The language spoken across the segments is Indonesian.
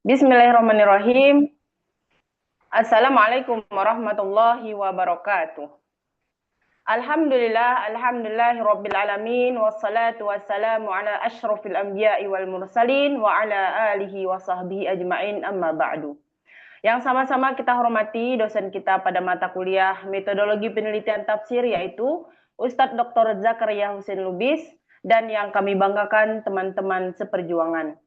Bismillahirrahmanirrahim. Assalamualaikum warahmatullahi wabarakatuh. Alhamdulillahi rabbil alamin wassalatu wassalamu ala asyrafil anbiya'i wal mursalin wa ala alihi wa sahbihi ajmain amma ba'du. Yang sama-sama kita hormati dosen kita pada mata kuliah Metodologi Penelitian Tafsir yaitu Ustadz Dr. Zakaria Husein Lubis dan yang kami banggakan teman-teman seperjuangan.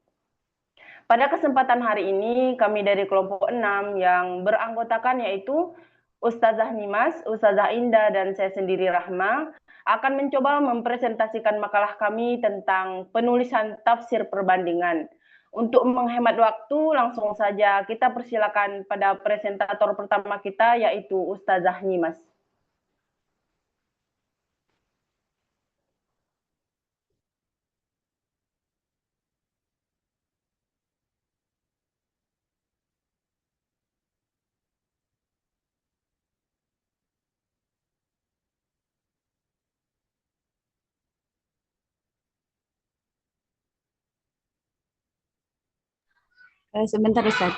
Pada kesempatan hari ini, kami dari kelompok 6 yang beranggotakan yaitu Ustazah Nimas, Ustazah Indah, dan saya sendiri Rahma, akan mencoba mempresentasikan makalah kami tentang penulisan tafsir perbandingan. Untuk menghemat waktu, langsung saja kita persilakan pada presentator pertama kita, yaitu Ustazah Nimas. Sebentar Ustaz.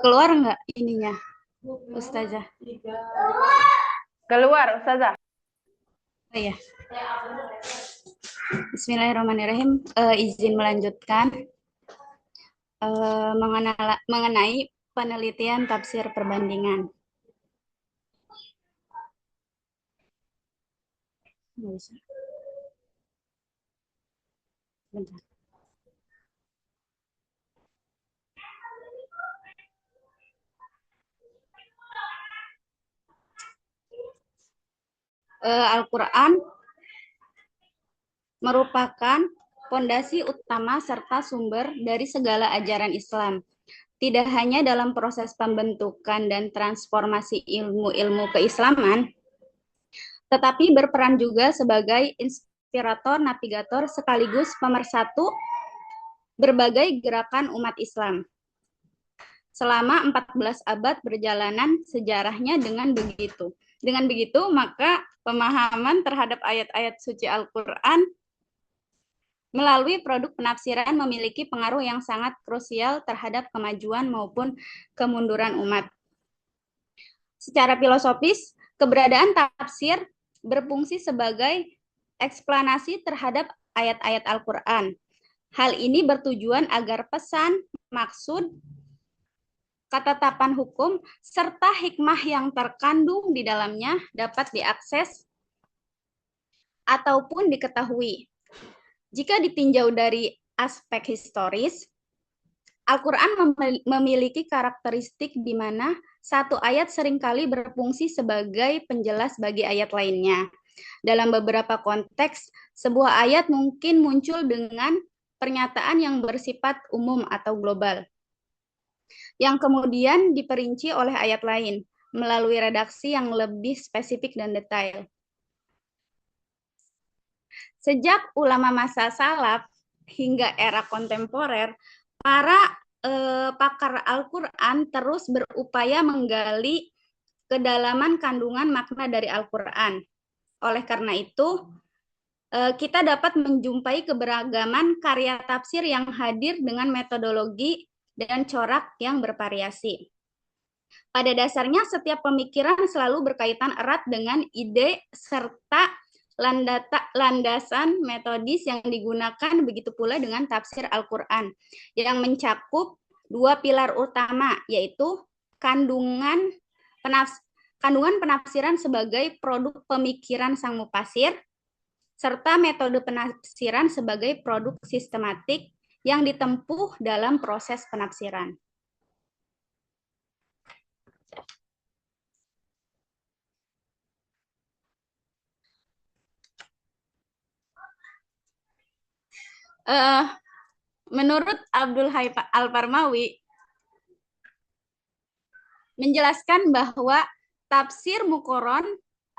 Keluar nggak ininya, Ustazah? Keluar, Ustazah. Oh iya. Bismillahirrahmanirrahim. Izin melanjutkan mengenai penelitian tafsir perbandingan. Nggak bisa. Bentar. Al-Quran merupakan fondasi utama serta sumber dari segala ajaran Islam. Tidak hanya dalam proses pembentukan dan transformasi ilmu-ilmu keislaman, tetapi berperan juga sebagai inspirator, navigator, sekaligus pemersatu berbagai gerakan umat Islam. Selama 14 abad perjalanan sejarahnya dengan begitu. Dengan begitu, maka pemahaman terhadap ayat-ayat suci Al-Quran melalui produk penafsiran memiliki pengaruh yang sangat krusial terhadap kemajuan maupun kemunduran umat. Secara filosofis, keberadaan tafsir berfungsi sebagai eksplanasi terhadap ayat-ayat Al-Quran. Hal ini bertujuan agar pesan, maksud, ketetapan hukum, serta hikmah yang terkandung di dalamnya dapat diakses ataupun diketahui. Jika ditinjau dari aspek historis, Al-Quran memiliki karakteristik di mana satu ayat seringkali berfungsi sebagai penjelas bagi ayat lainnya. Dalam beberapa konteks, sebuah ayat mungkin muncul dengan pernyataan yang bersifat umum atau global, yang kemudian diperinci oleh ayat lain melalui redaksi yang lebih spesifik dan detail. Sejak ulama masa salaf hingga era kontemporer, para pakar Al-Quran terus berupaya menggali kedalaman kandungan makna dari Al-Quran. Oleh karena itu, kita dapat menjumpai keberagaman karya tafsir yang hadir dengan metodologi dan corak yang bervariasi. Pada dasarnya, setiap pemikiran selalu berkaitan erat dengan ide serta landasan metodis yang digunakan, begitu pula dengan tafsir Al-Quran yang mencakup dua pilar utama, yaitu kandungan penafsiran sebagai produk pemikiran sang mufasir, serta metode penafsiran sebagai produk sistematik yang ditempuh dalam proses penafsiran. Menurut Abdul Hayy Al-Farmawi menjelaskan bahwa tafsir muqaron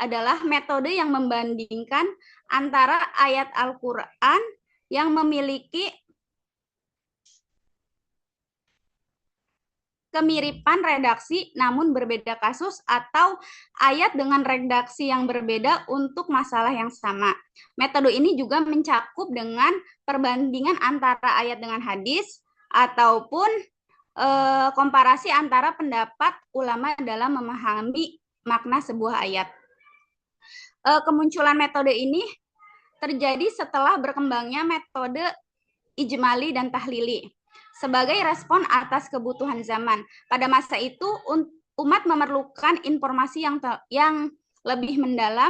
adalah metode yang membandingkan antara ayat Al-Quran yang memiliki kemiripan redaksi namun berbeda kasus atau ayat dengan redaksi yang berbeda untuk masalah yang sama. Metode ini juga mencakup dengan perbandingan antara ayat dengan hadis ataupun komparasi antara pendapat ulama dalam memahami makna sebuah ayat. Kemunculan metode ini terjadi setelah berkembangnya metode ijmali dan tahlili sebagai respon atas kebutuhan zaman. Pada masa itu, umat memerlukan informasi yang lebih mendalam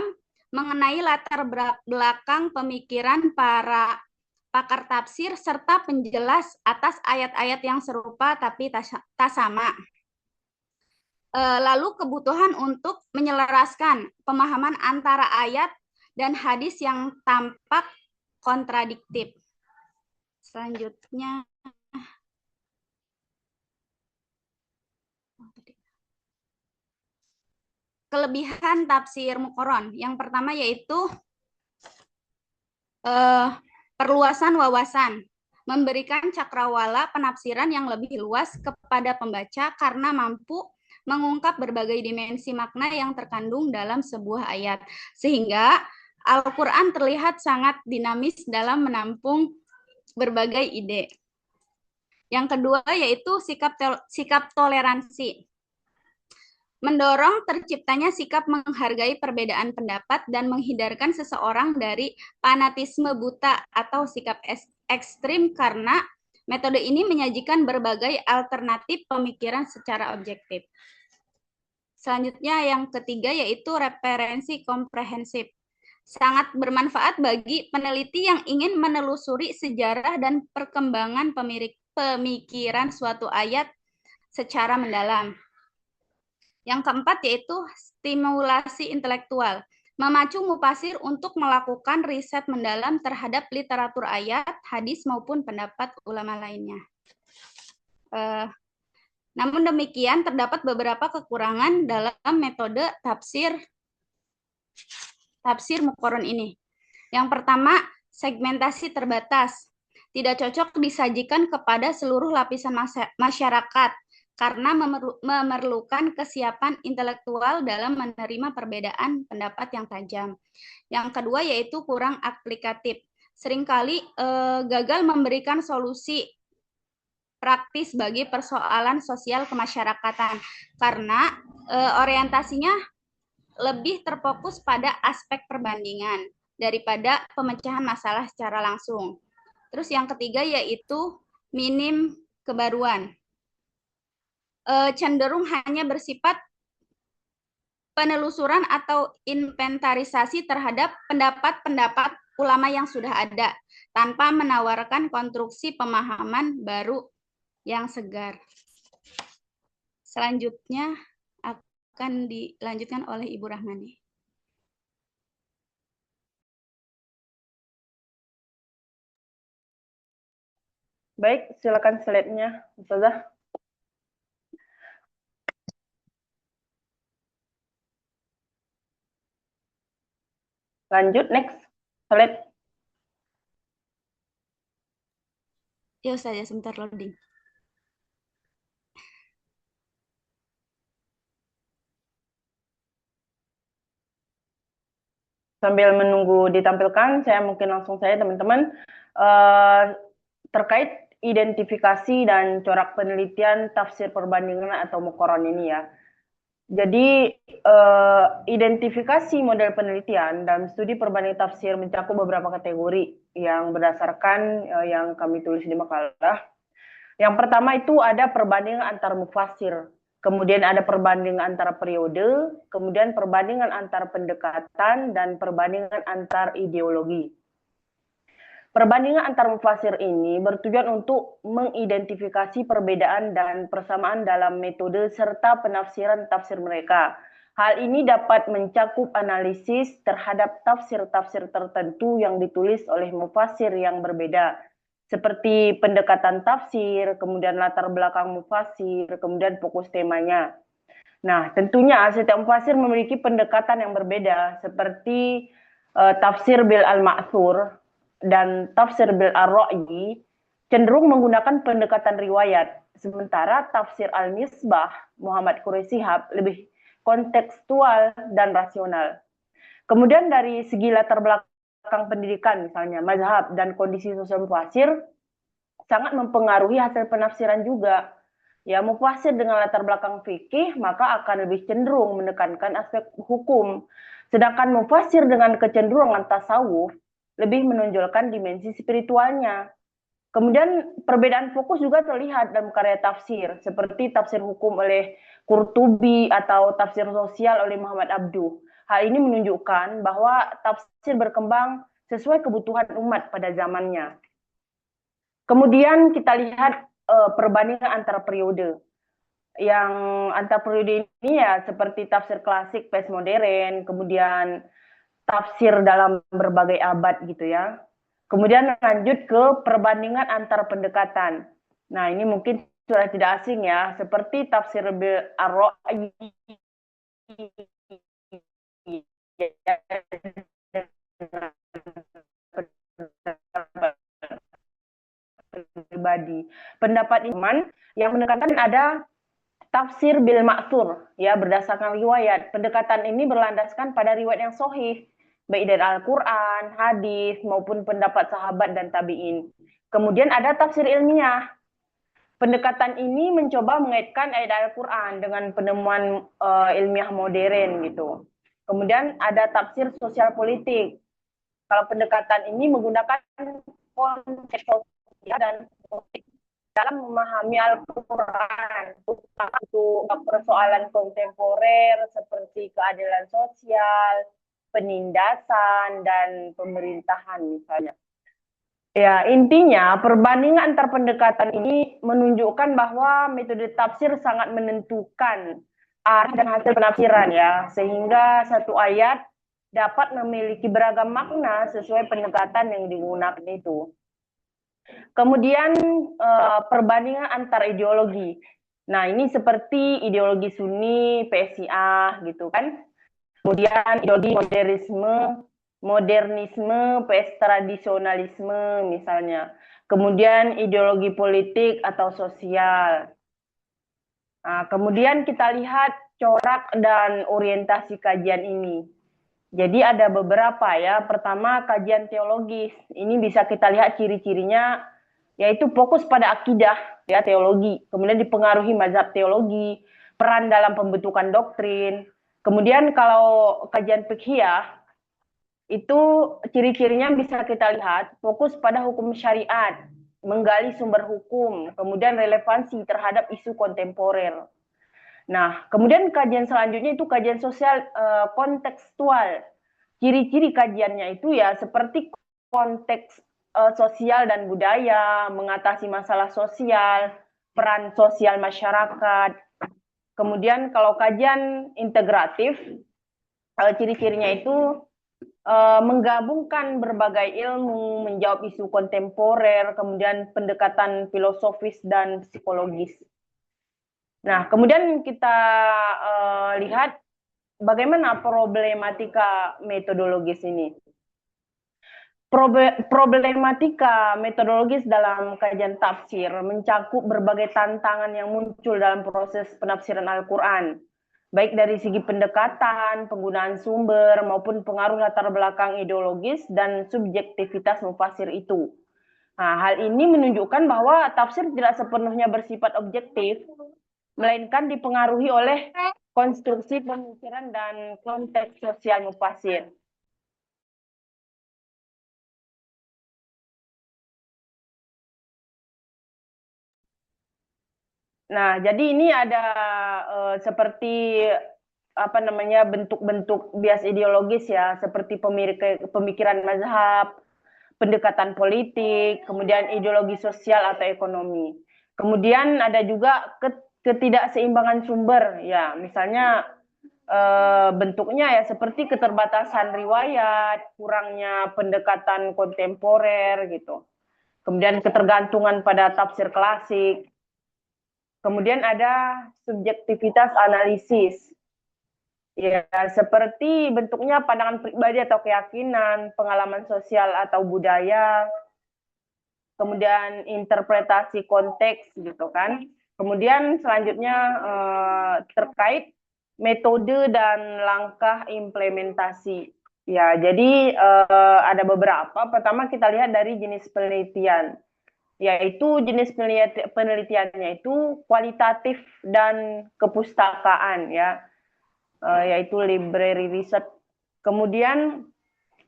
mengenai latar belakang pemikiran para pakar tafsir serta penjelas atas ayat-ayat yang serupa tapi tak sama. Lalu kebutuhan untuk menyelaraskan pemahaman antara ayat dan hadis yang tampak kontradiktif. Selanjutnya, kelebihan tafsir Muqaron. Yang pertama yaitu perluasan wawasan, memberikan cakrawala penafsiran yang lebih luas kepada pembaca karena mampu mengungkap berbagai dimensi makna yang terkandung dalam sebuah ayat. Sehingga Al-Quran terlihat sangat dinamis dalam menampung berbagai ide. Yang kedua yaitu sikap toleransi. Mendorong terciptanya sikap menghargai perbedaan pendapat dan menghindarkan seseorang dari fanatisme buta atau sikap ekstrim karena metode ini menyajikan berbagai alternatif pemikiran secara objektif. Selanjutnya yang ketiga yaitu referensi komprehensif. Sangat bermanfaat bagi peneliti yang ingin menelusuri sejarah dan perkembangan pemikiran suatu ayat secara mendalam. Yang keempat yaitu stimulasi intelektual, memacu mufasir untuk melakukan riset mendalam terhadap literatur ayat, hadis maupun pendapat ulama lainnya. Namun demikian terdapat beberapa kekurangan dalam metode tafsir Muqaron ini. Yang pertama, segmentasi terbatas. Tidak cocok disajikan kepada seluruh lapisan masyarakat karena memerlukan kesiapan intelektual dalam menerima perbedaan pendapat yang tajam. Yang kedua yaitu kurang aplikatif. Seringkali gagal memberikan solusi praktis bagi persoalan sosial kemasyarakatan karena orientasinya lebih terfokus pada aspek perbandingan daripada pemecahan masalah secara langsung. Terus yang ketiga yaitu minim kebaruan. Cenderung hanya bersifat penelusuran atau inventarisasi terhadap pendapat-pendapat ulama yang sudah ada tanpa menawarkan konstruksi pemahaman baru yang segar. Selanjutnya akan dilanjutkan oleh Ibu Rahmani. Baik, silakan slide-nya, Ustazah. Lanjut, next slide. Ya, Ustazah, sebentar loading. Sambil menunggu ditampilkan, saya mungkin langsung saja teman-teman terkait identifikasi dan corak penelitian tafsir perbandingan atau Muqaron ini ya. Jadi identifikasi model penelitian dalam studi perbandingan tafsir mencakup beberapa kategori yang berdasarkan yang kami tulis di makalah. Yang pertama itu ada perbandingan antar mufasir. Kemudian ada perbandingan antara periode, kemudian perbandingan antar pendekatan, dan perbandingan antar ideologi. Perbandingan antar mufasir ini bertujuan untuk mengidentifikasi perbedaan dan persamaan dalam metode serta penafsiran tafsir mereka. Hal ini dapat mencakup analisis terhadap tafsir-tafsir tertentu yang ditulis oleh mufasir yang berbeda, seperti pendekatan tafsir, kemudian latar belakang mufasir, kemudian fokus temanya. Nah, tentunya setiap mufasir memiliki pendekatan yang berbeda, seperti tafsir bil al-ma'thur dan tafsir bil ar-ra'yi cenderung menggunakan pendekatan riwayat, sementara tafsir al-misbah Muhammad Quraisy Shihab lebih kontekstual dan rasional. Kemudian dari segi latar belakang pendidikan, misalnya mazhab dan kondisi sosial mufasir, sangat mempengaruhi hasil penafsiran juga. Ya, mufasir dengan latar belakang fikih maka akan lebih cenderung menekankan aspek hukum. Sedangkan mufasir dengan kecenderungan tasawuf lebih menonjolkan dimensi spiritualnya. Kemudian perbedaan fokus juga terlihat dalam karya tafsir, seperti tafsir hukum oleh Qurtubi atau tafsir sosial oleh Muhammad Abduh. Hal ini menunjukkan bahwa tafsir berkembang sesuai kebutuhan umat pada zamannya. Kemudian kita lihat perbandingan antara periode. Yang antar periode ini ya seperti tafsir klasik, postmodern, kemudian tafsir dalam berbagai abad gitu ya. Kemudian lanjut ke perbandingan antar pendekatan. Nah, ini mungkin sudah tidak asing ya, seperti tafsir bil ar-ra'yi pribadi. Pendapat iman yang menekankan ada tafsir bil ma'thur ya berdasarkan riwayat. Pendekatan ini berlandaskan pada riwayat yang sahih baik dari Al-Qur'an, hadis maupun pendapat sahabat dan tabi'in. Kemudian ada tafsir ilmiah. Pendekatan ini mencoba mengaitkan ayat Al-Qur'an dengan penemuan ilmiah modern gitu. Kemudian ada tafsir sosial politik. Kalau pendekatan ini menggunakan konteks sosial dan politik dalam memahami Al-Quran untuk persoalan kontemporer seperti keadilan sosial, penindasan, dan pemerintahan misalnya. Ya, intinya perbandingan antar pendekatan ini menunjukkan bahwa metode tafsir sangat menentukan arah dan hasil penafsiran ya, sehingga satu ayat dapat memiliki beragam makna sesuai pendekatan yang digunakan itu. Kemudian perbandingan antar ideologi. Nah, ini seperti ideologi Sunni, PSIA gitu kan. Kemudian ideologi modernisme, PS tradisionalisme misalnya. Kemudian ideologi politik atau sosial. Nah, kemudian kita lihat corak dan orientasi kajian ini. Jadi ada beberapa ya. Pertama kajian teologis. Ini bisa kita lihat ciri-cirinya yaitu fokus pada akidah ya teologi. Kemudian dipengaruhi mazhab teologi, peran dalam pembentukan doktrin. Kemudian kalau kajian fiqhiyah itu ciri-cirinya bisa kita lihat fokus pada hukum syariat, menggali sumber hukum, kemudian relevansi terhadap isu kontemporer. Nah, kemudian kajian selanjutnya itu kajian sosial kontekstual. Ciri-ciri kajiannya itu ya seperti konteks sosial dan budaya, mengatasi masalah sosial, peran sosial masyarakat. Kemudian kalau kajian integratif, ciri-cirinya itu menggabungkan berbagai ilmu, menjawab isu kontemporer, kemudian pendekatan filosofis dan psikologis. Nah, kemudian kita lihat bagaimana problematika metodologis ini. Problematika metodologis dalam kajian tafsir mencakup berbagai tantangan yang muncul dalam proses penafsiran Al-Quran, baik dari segi pendekatan, penggunaan sumber, maupun pengaruh latar belakang ideologis dan subjektivitas mufasir itu. Nah, hal ini menunjukkan bahwa tafsir tidak sepenuhnya bersifat objektif, melainkan dipengaruhi oleh konstruksi pemikiran dan konteks sosial mufasir. Nah, jadi ini ada seperti apa namanya bentuk-bentuk bias ideologis ya, seperti pemikiran mazhab, pendekatan politik, kemudian ideologi sosial atau ekonomi. Kemudian ada juga ketidakseimbangan sumber ya, misalnya bentuknya ya seperti keterbatasan riwayat, kurangnya pendekatan kontemporer gitu. Kemudian ketergantungan pada tafsir klasik. Kemudian ada subjektivitas analisis. Ya, seperti bentuknya pandangan pribadi atau keyakinan, pengalaman sosial atau budaya, kemudian interpretasi konteks gitu kan. Kemudian selanjutnya terkait metode dan langkah implementasi. Ya, jadi ada beberapa. Pertama kita lihat dari jenis penelitian, yaitu jenis penelitiannya itu kualitatif dan kepustakaan ya, yaitu library research. Kemudian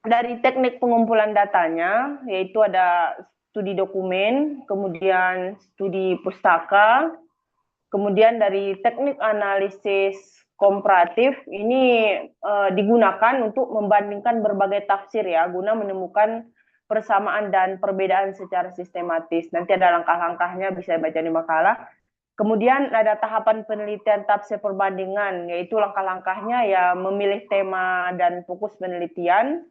dari teknik pengumpulan datanya, yaitu ada studi dokumen, kemudian studi pustaka, kemudian dari teknik analisis komparatif ini digunakan untuk membandingkan berbagai tafsir ya, guna menemukan persamaan dan perbedaan secara sistematis. Nanti ada langkah-langkahnya, bisa baca di makalah. Kemudian ada tahapan penelitian tafsir perbandingan, yaitu langkah-langkahnya ya memilih tema dan fokus penelitian,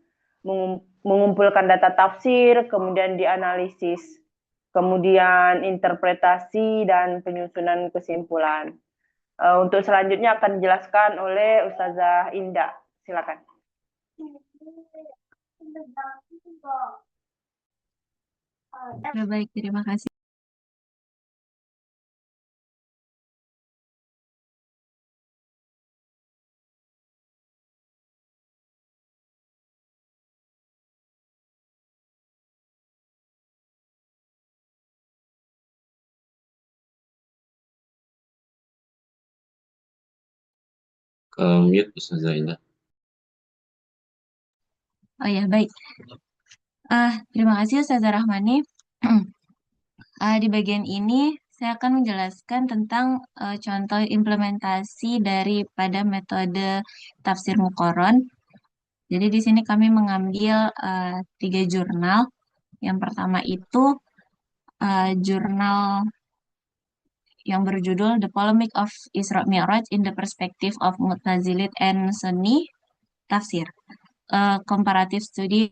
mengumpulkan data tafsir, kemudian dianalisis, kemudian interpretasi dan penyusunan kesimpulan. Untuk selanjutnya akan dijelaskan oleh Ustazah Indah. Silakan. Baik, terima kasih. Mute Ustazah Indah. Oh ya, baik. Terima kasih Ustazah Rahmani. Di bagian ini saya akan menjelaskan tentang contoh implementasi daripada metode tafsir muqaron. Jadi di sini kami mengambil 3 jurnal. Yang pertama itu jurnal yang berjudul The Polemic of Isra Mi'raj in the Perspective of Mu'tazilit and Sunni Tafsir, Comparative Study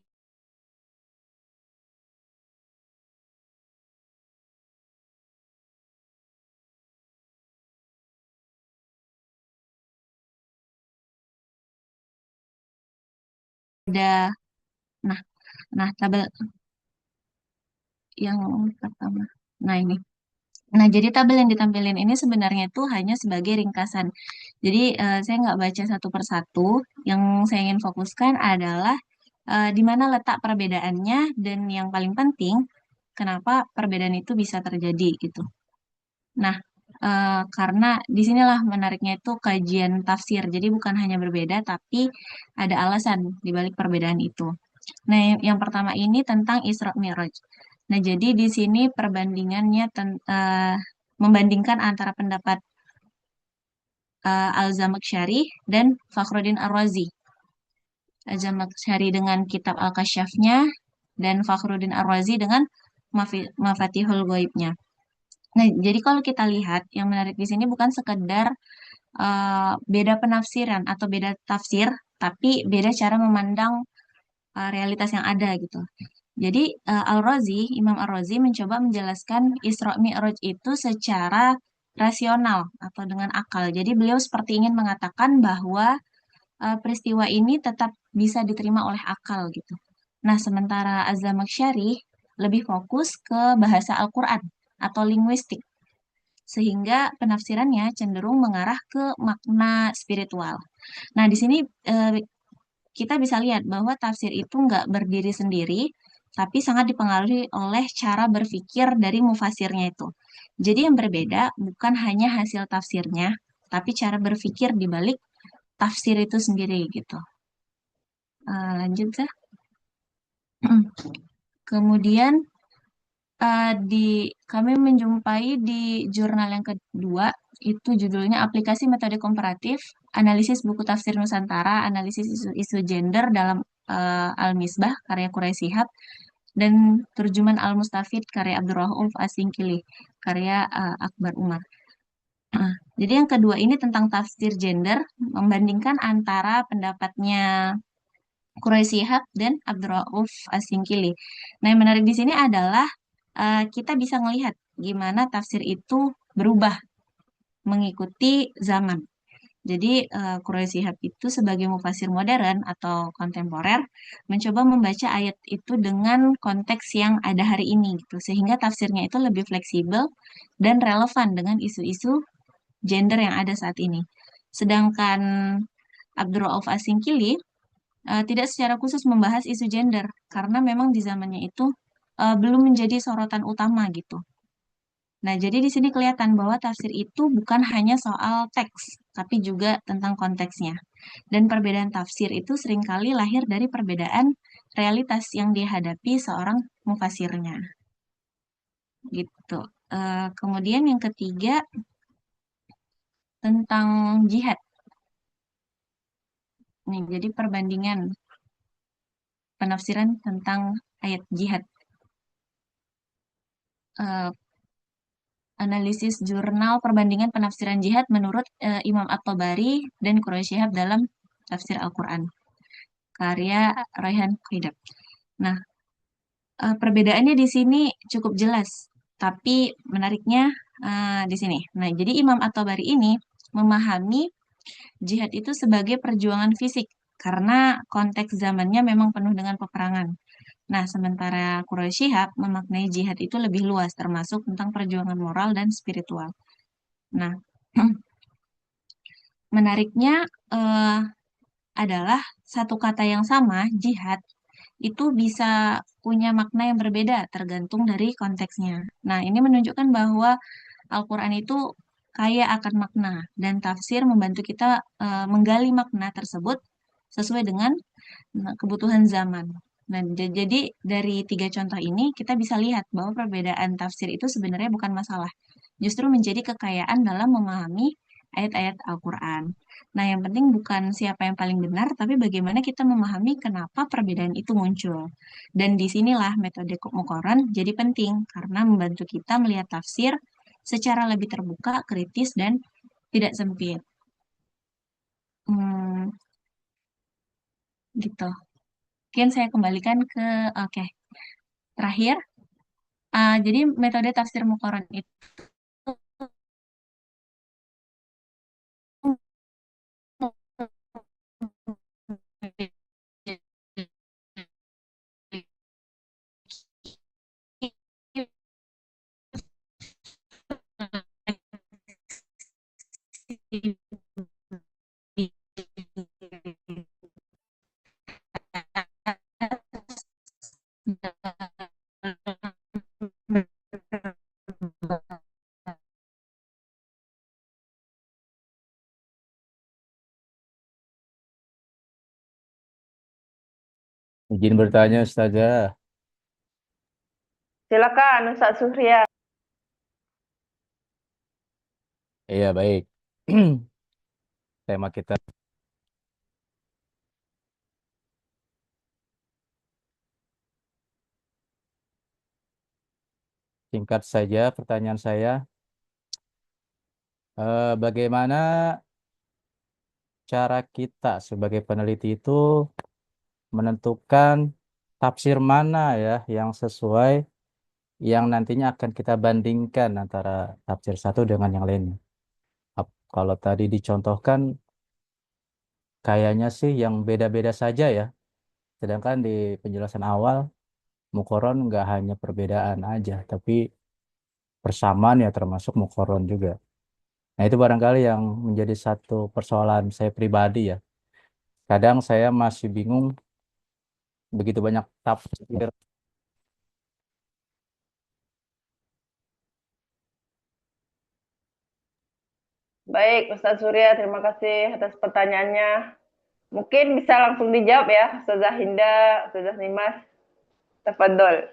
ada. Nah, tabel yang pertama. Nah, ini. Nah, jadi tabel yang ditampilkan ini sebenarnya itu hanya sebagai ringkasan. Jadi, saya nggak baca satu persatu. Yang saya ingin fokuskan adalah di mana letak perbedaannya dan yang paling penting, kenapa perbedaan itu bisa terjadi gitu. Nah, karena disinilah menariknya itu kajian tafsir. Jadi bukan hanya berbeda, tapi ada alasan di balik perbedaan itu. Nah, yang pertama ini tentang Isra Mi'raj. Nah, jadi di sini perbandingannya membandingkan antara pendapat Al-Zamakhsyari dan Fakhruddin Ar-Razi. Al-Zamakhsyari dengan kitab Al-Kasyafnya dan Fakhruddin Ar-Razi dengan Mafatihul Ghaibnya. Nah, jadi kalau kita lihat yang menarik di sini bukan sekedar beda penafsiran atau beda tafsir, tapi beda cara memandang realitas yang ada gitu. Jadi Imam Al-Razi mencoba menjelaskan Isra Mi'raj itu secara rasional atau dengan akal. Jadi beliau seperti ingin mengatakan bahwa peristiwa ini tetap bisa diterima oleh akal gitu. Nah, sementara Az-Zamakhsyari lebih fokus ke bahasa Al-Quran atau linguistik, sehingga penafsirannya cenderung mengarah ke makna spiritual. Nah, di sini kita bisa lihat bahwa tafsir itu nggak berdiri sendiri, tapi sangat dipengaruhi oleh cara berpikir dari mufasirnya itu. Jadi yang berbeda bukan hanya hasil tafsirnya, tapi cara berpikir di balik tafsir itu sendiri gitu. Lanjut ya. Kemudian kami menjumpai di jurnal yang kedua, itu judulnya Aplikasi Metode Komparatif, Analisis Buku Tafsir Nusantara, Analisis Isu Gender dalam Al-Misbah, karya Quraish Shihab, dan Turjuman Al-Mustafid, karya Abdurrauf Asingkili, karya Akbar Umar. Jadi yang kedua ini tentang tafsir gender, membandingkan antara pendapatnya Quraish Shihab dan Abdurrauf Asingkili. Nah, yang menarik di sini adalah kita bisa melihat gimana tafsir itu berubah mengikuti zaman. Jadi Quraish Shihab itu sebagai mufasir modern atau kontemporer mencoba membaca ayat itu dengan konteks yang ada hari ini gitu, sehingga tafsirnya itu lebih fleksibel dan relevan dengan isu-isu gender yang ada saat ini. Sedangkan Abdurrauf Asingkili tidak secara khusus membahas isu gender karena memang di zamannya itu belum menjadi sorotan utama gitu. Nah, jadi di sini kelihatan bahwa tafsir itu bukan hanya soal teks, tapi juga tentang konteksnya. Dan perbedaan tafsir itu seringkali lahir dari perbedaan realitas yang dihadapi seorang mufasirnya. Gitu. Kemudian yang ketiga tentang jihad. Nih, jadi perbandingan penafsiran tentang ayat jihad. Eh, Analisis jurnal perbandingan penafsiran jihad menurut Imam At-Tabari dan Quraish Shihab dalam tafsir Al-Quran. Karya Raihan Qidab. Nah, perbedaannya di sini cukup jelas, tapi menariknya di sini. Nah, jadi Imam At-Tabari ini memahami jihad itu sebagai perjuangan fisik karena konteks zamannya memang penuh dengan peperangan. Nah, sementara Quraish Shihab memaknai jihad itu lebih luas, termasuk tentang perjuangan moral dan spiritual. Nah, menariknya adalah satu kata yang sama, jihad, itu bisa punya makna yang berbeda tergantung dari konteksnya. Nah, ini menunjukkan bahwa Al-Quran itu kaya akan makna dan tafsir membantu kita menggali makna tersebut sesuai dengan kebutuhan zaman. Nah, jadi dari tiga contoh ini kita bisa lihat bahwa perbedaan tafsir itu sebenarnya bukan masalah, justru menjadi kekayaan dalam memahami ayat-ayat Al-Quran. Nah, yang penting bukan siapa yang paling benar, tapi bagaimana kita memahami kenapa perbedaan itu muncul. Dan disinilah metode Muqarran jadi penting, karena membantu kita melihat tafsir secara lebih terbuka, kritis, dan tidak sempit. Hmm, gitu. Mungkin saya kembalikan ke, oke, terakhir. Jadi metode tafsir Muqarran itu Izin bertanya, Ustazah. Silakan Ustaz Surya. Iya, baik. Tema kita singkat saja, pertanyaan saya. Bagaimana cara kita sebagai peneliti itu menentukan tafsir mana ya yang sesuai, yang nantinya akan kita bandingkan antara tafsir satu dengan yang lainnya. Kalau tadi dicontohkan, kayaknya sih yang beda-beda saja ya. Sedangkan di penjelasan awal, Muqarran nggak hanya perbedaan aja, tapi persamaan ya termasuk Muqarran juga. Nah itu barangkali yang menjadi satu persoalan saya pribadi ya. Kadang saya masih bingung begitu banyak tafsir. Baik, Ustaz Surya, terima kasih atas pertanyaannya. Mungkin bisa langsung dijawab ya, Ustazah Hinda, Ustazah Nimas. Tafadhol.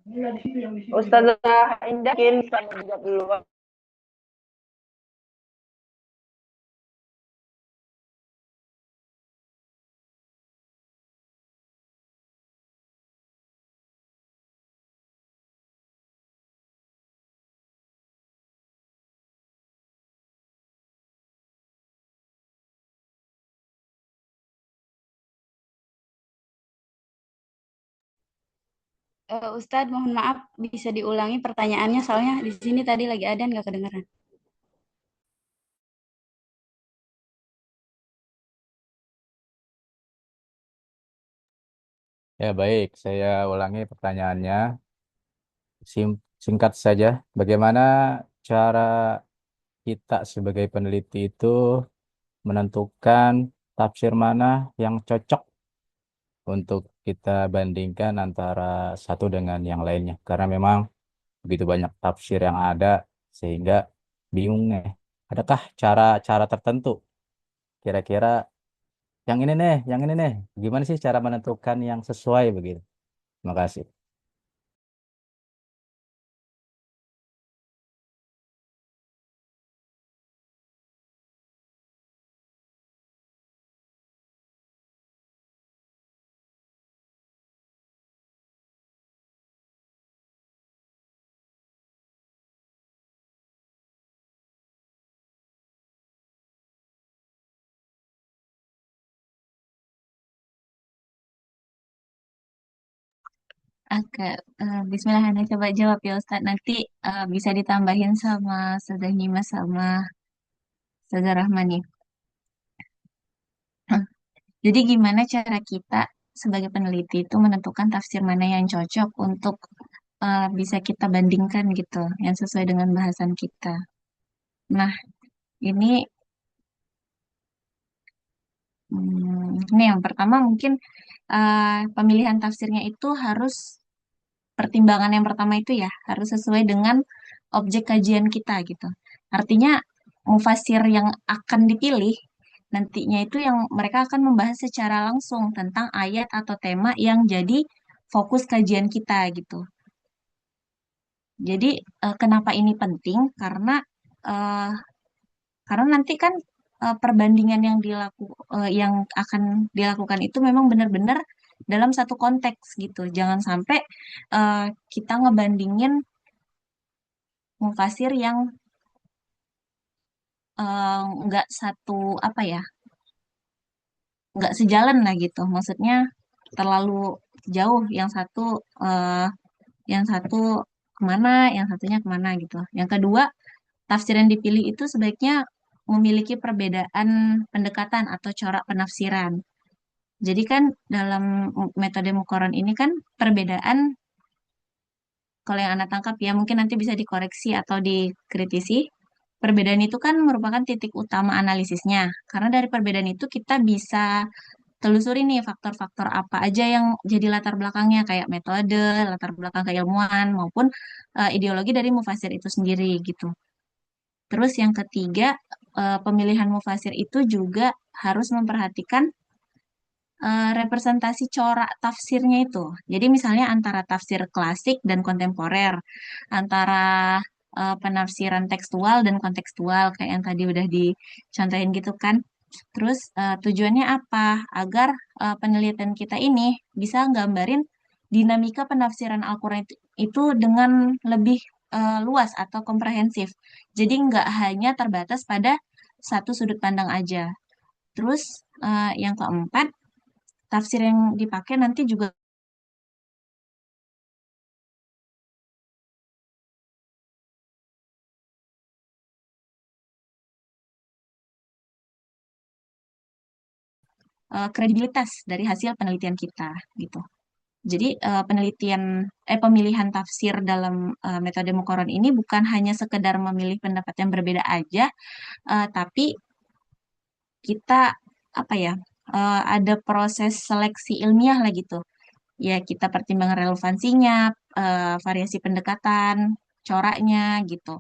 Ustazah Indah mungkin bisa menjawab dulu. Ustadz, mohon maaf, bisa diulangi pertanyaannya, soalnya di sini tadi lagi ada nggak kedengeran. Ya, baik. Saya ulangi pertanyaannya. Singkat saja, bagaimana cara kita sebagai peneliti itu menentukan tafsir mana yang cocok untuk kita bandingkan antara satu dengan yang lainnya? Karena memang begitu banyak tafsir yang ada sehingga bingung nih. Adakah cara-cara tertentu kira-kira yang ini nih, yang ini nih? Gimana sih cara menentukan yang sesuai begitu? Terima kasih. Agak, Bismillah, Anda coba jawab ya Ustadz. Nanti bisa ditambahin sama Ustazah Nyima sama Ustazah Rahmani. Jadi gimana cara kita sebagai peneliti itu menentukan tafsir mana yang cocok untuk bisa kita bandingkan gitu, yang sesuai dengan bahasan kita. Nah, ini ini yang pertama mungkin pemilihan tafsirnya itu harus pertimbangan yang pertama itu ya harus sesuai dengan objek kajian kita gitu. Artinya mufasir yang akan dipilih nantinya itu yang mereka akan membahas secara langsung tentang ayat atau tema yang jadi fokus kajian kita gitu. Jadi kenapa ini penting? Eh, karena nanti kan perbandingan yang akan dilakukan itu memang benar-benar dalam satu konteks gitu. Jangan sampai eh, kita ngebandingin mufasir yang nggak satu apa ya, nggak sejalan lah gitu. Maksudnya terlalu jauh. Yang satu kemana, yang satunya kemana gitu. Yang kedua, tafsir yang dipilih itu sebaiknya memiliki perbedaan pendekatan atau corak penafsiran. Jadi kan dalam metode Mukoron ini kan perbedaan, kalau yang Anda tangkap ya mungkin nanti bisa dikoreksi atau dikritisi. Perbedaan itu kan merupakan titik utama analisisnya. Karena dari perbedaan itu kita bisa telusuri nih faktor-faktor apa aja yang jadi latar belakangnya kayak metode, latar belakang keilmuan maupun ideologi dari mufasir itu sendiri gitu. Terus yang ketiga, pemilihan mufasir itu juga harus memperhatikan representasi corak tafsirnya itu. Jadi misalnya antara tafsir klasik dan kontemporer, antara penafsiran tekstual dan kontekstual kayak yang tadi udah dicontohin gitu kan. Terus tujuannya apa? Agar penelitian kita ini bisa nggambarin dinamika penafsiran Al-Quran itu dengan lebih luas atau komprehensif. Jadi nggak hanya terbatas pada satu sudut pandang aja. Terus yang keempat, tafsir yang dipakai nanti juga kredibilitas dari hasil penelitian kita gitu. Jadi pemilihan tafsir dalam metode Mukoron ini bukan hanya sekedar memilih pendapat yang berbeda aja, tapi kita apa ya ada proses seleksi ilmiah lah gitu. Ya kita pertimbangkan relevansinya, variasi pendekatan, coraknya gitu.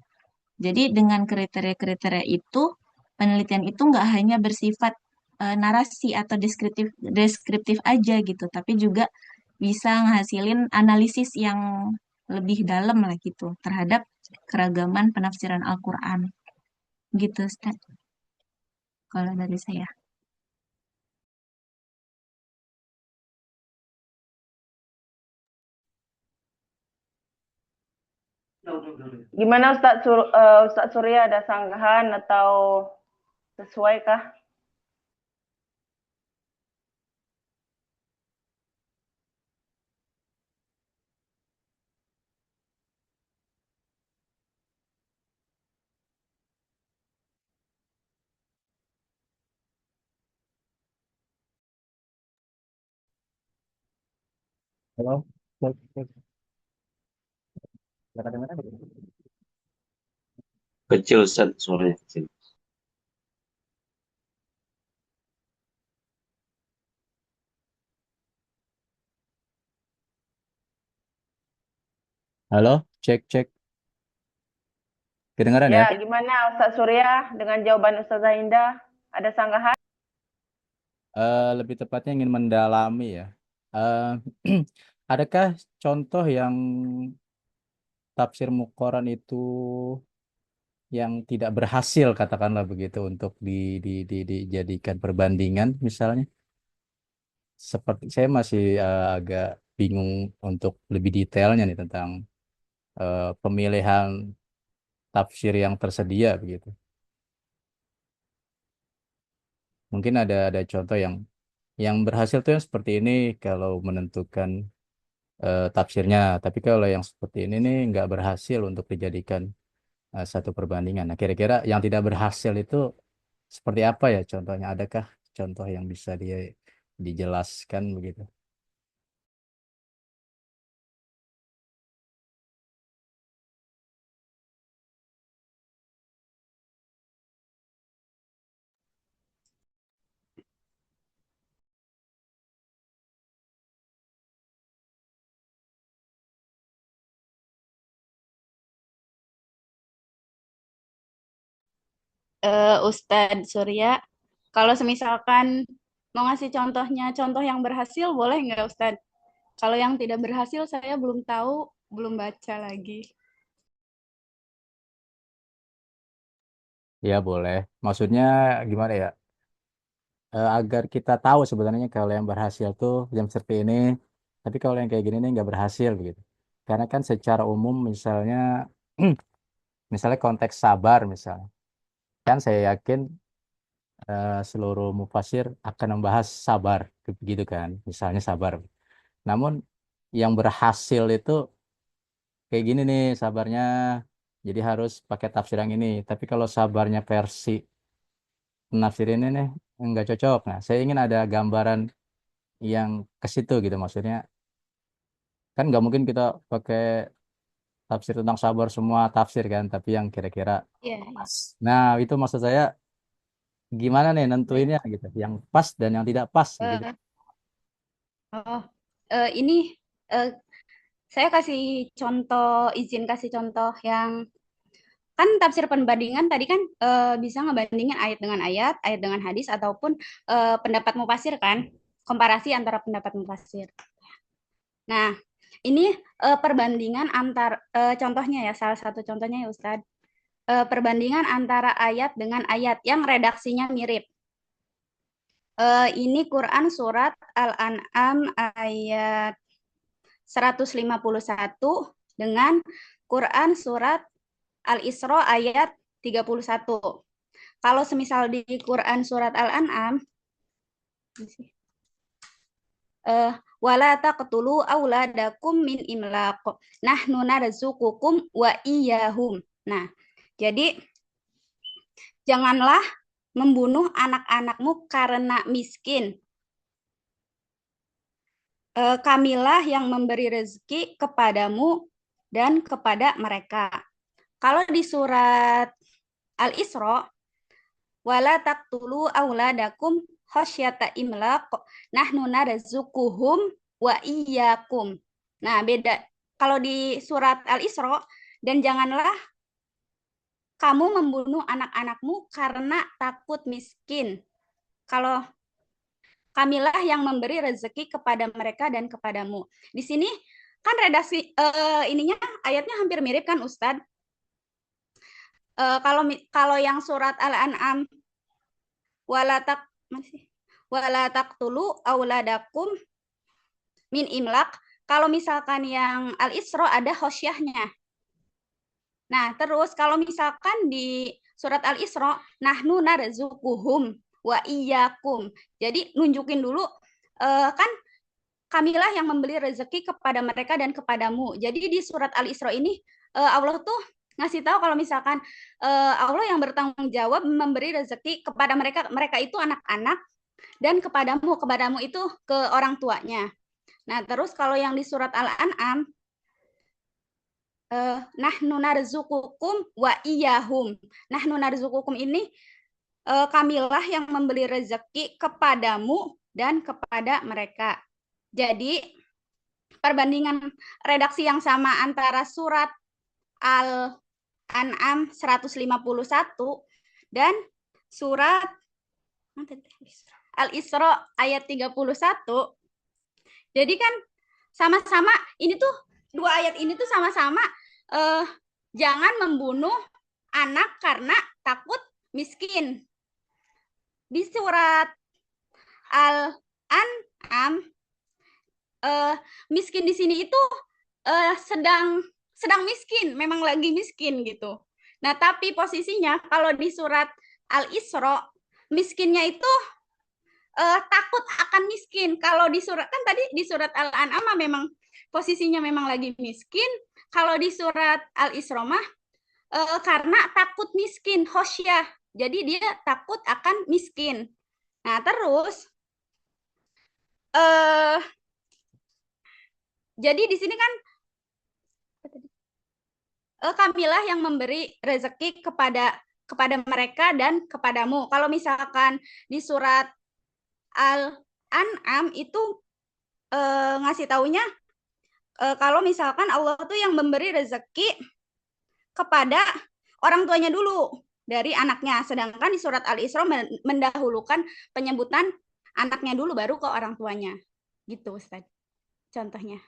Jadi dengan kriteria-kriteria itu, penelitian itu nggak hanya bersifat narasi atau deskriptif aja gitu, tapi juga bisa ngehasilin analisis yang lebih dalam lah gitu terhadap keragaman penafsiran Al-Quran. Gitu, Ustaz. Kalau dari saya. Gimana Ustadz Surya, ada sanggahan atau sesuai kah? Halo, cek, cek. Kedengaran? Kecil Ustaz, suaranya kecil. Halo, cek, cek. Kedengaran ya? Ya, gimana Ustadz Surya dengan jawaban Ustazah Indah? Ada sanggahan? Lebih tepatnya ingin mendalami ya. Eh, adakah contoh yang tafsir Muqoran itu yang tidak berhasil, katakanlah begitu, untuk dijadikan perbandingan misalnya? Seperti saya masih agak bingung untuk lebih detailnya nih tentang pemilihan tafsir yang tersedia begitu. Mungkin ada contoh yang berhasil tuh yang seperti ini kalau menentukan tafsirnya. Tapi kalau yang seperti ini nih nggak berhasil untuk dijadikan satu perbandingan. Nah, kira-kira yang tidak berhasil itu seperti apa ya contohnya? Adakah contoh yang bisa dia dijelaskan begitu? Ustadz Surya, kalau semisalkan mau ngasih contoh yang berhasil, boleh nggak Ustadz? Kalau yang tidak berhasil, saya belum tahu, belum baca lagi. Ya boleh. Maksudnya gimana ya? Agar kita tahu sebenarnya kalau yang berhasil tuh yang seperti ini. Tapi kalau yang kayak gini nih nggak berhasil begitu. Karena kan secara umum misalnya misalnya konteks sabar misalnya. Kan saya yakin seluruh mufasir akan membahas sabar gitu kan. Misalnya sabar. Namun yang berhasil itu kayak gini nih sabarnya. Jadi harus pakai tafsir yang ini. Tapi kalau sabarnya versi penafsir ini nih nggak cocok. Nah, saya ingin ada gambaran yang ke situ gitu. Maksudnya kan nggak mungkin kita pakai tafsir tentang sabar semua tafsir kan. Tapi yang kira-kira Iya, iya. pas. Nah, itu maksud saya gimana nih Baik. nentuinnya gitu. Yang pas dan yang tidak pas begitu. Eh, oh, ini eh, saya izin kasih contoh yang kan tafsir perbandingan tadi kan bisa ngebandingin ayat dengan ayat dengan hadis ataupun pendapat mufasir kan, komparasi antara pendapat mufasir. Nah, ini perbandingan contohnya ya, salah satu contohnya ya Ustadz, perbandingan antara ayat dengan ayat yang redaksinya mirip. Ini Quran surat Al-An'am ayat 151 dengan Quran surat Al-Isra ayat 31. Kalau semisal di Quran surat Al-An'am, wala taqtulu auladakum min imlaq. Nahnu narzuqukum wa iyyahum. Nah, jadi janganlah membunuh anak-anakmu karena miskin. Kamilah yang memberi rezeki kepadamu dan kepada mereka. Kalau di surat Al-Isra, wala taqtulu auladakum khasyata imlaq nahnu narzuquhum wa iyyakum. Nah, beda. Kalau di surat Al-Isra, dan janganlah kamu membunuh anak-anakmu karena takut miskin. Kalau kamilah yang memberi rezeki kepada mereka dan kepadamu. Di sini kan redaksi ininya ayatnya hampir mirip kan Ustadz. Kalau yang surat Al-An'am wala taqtulu auladakum min imlak, kalau misalkan yang Al-Isra ada khosyahnya. Nah, terus kalau misalkan di surat Al-Isra, nahnu narzuquhum wa iyyakum. Jadi nunjukin dulu kan kamilah yang memberi rezeki kepada mereka dan kepadamu. Jadi di surat Al-Isra ini Allah tuh ngasih tahu kalau misalkan Allah yang bertanggung jawab memberi rezeki kepada mereka. Mereka itu anak-anak dan kepadamu itu ke orang tuanya. Nah, terus kalau yang di surat Al-An'am nahnu narzuqukum wa iyyahum. Nahnu narzuqukum ini kamilah yang memberi rezeki kepadamu dan kepada mereka. Jadi perbandingan redaksi yang sama antara surat Al-An'am 151 dan surat Al-Isra ayat 31. Jadi kan sama-sama ini tuh dua ayat ini tuh sama-sama jangan membunuh anak karena takut miskin. Di surat Al-An'am miskin di sini itu sedang miskin, memang lagi miskin gitu. Nah, tapi posisinya kalau di surat Al-Isra miskinnya itu takut akan miskin. Kalau di surat kan tadi di surat Al-An'am memang posisinya memang lagi miskin. Kalau di surat Al-Isra karena takut miskin, khosyah. Jadi dia takut akan miskin. Nah, terus jadi di sini kan kamilah yang memberi rezeki kepada mereka dan kepadamu. Kalau misalkan di surat Al-An'am itu ngasih taunya kalau misalkan Allah tuh yang memberi rezeki kepada orang tuanya dulu dari anaknya. Sedangkan di surat Al-Isra mendahulukan penyebutan anaknya dulu baru ke orang tuanya. Gitu Ustaz. Contohnya.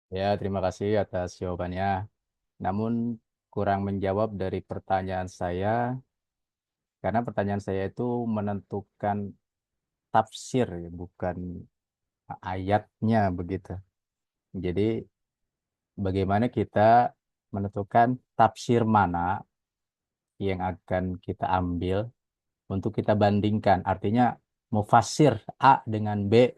Ya, terima kasih atas jawabannya. Namun kurang menjawab dari pertanyaan saya, karena pertanyaan saya itu menentukan tafsir, bukan ayatnya begitu. Jadi bagaimana kita menentukan tafsir mana yang akan kita ambil untuk kita bandingkan. Artinya mufassir A dengan B,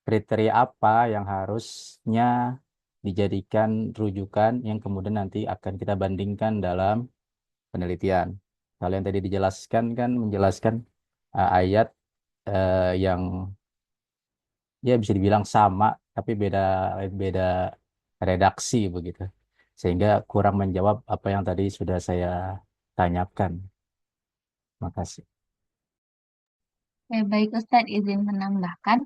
kriteria apa yang harusnya dijadikan rujukan yang kemudian nanti akan kita bandingkan dalam penelitian. Kalau yang tadi dijelaskan kan menjelaskan ayat yang ya bisa dibilang sama tapi beda redaksi begitu. Sehingga kurang menjawab apa yang tadi sudah saya tanyakan. Makasih. Baik Ustadz, izin menambahkan.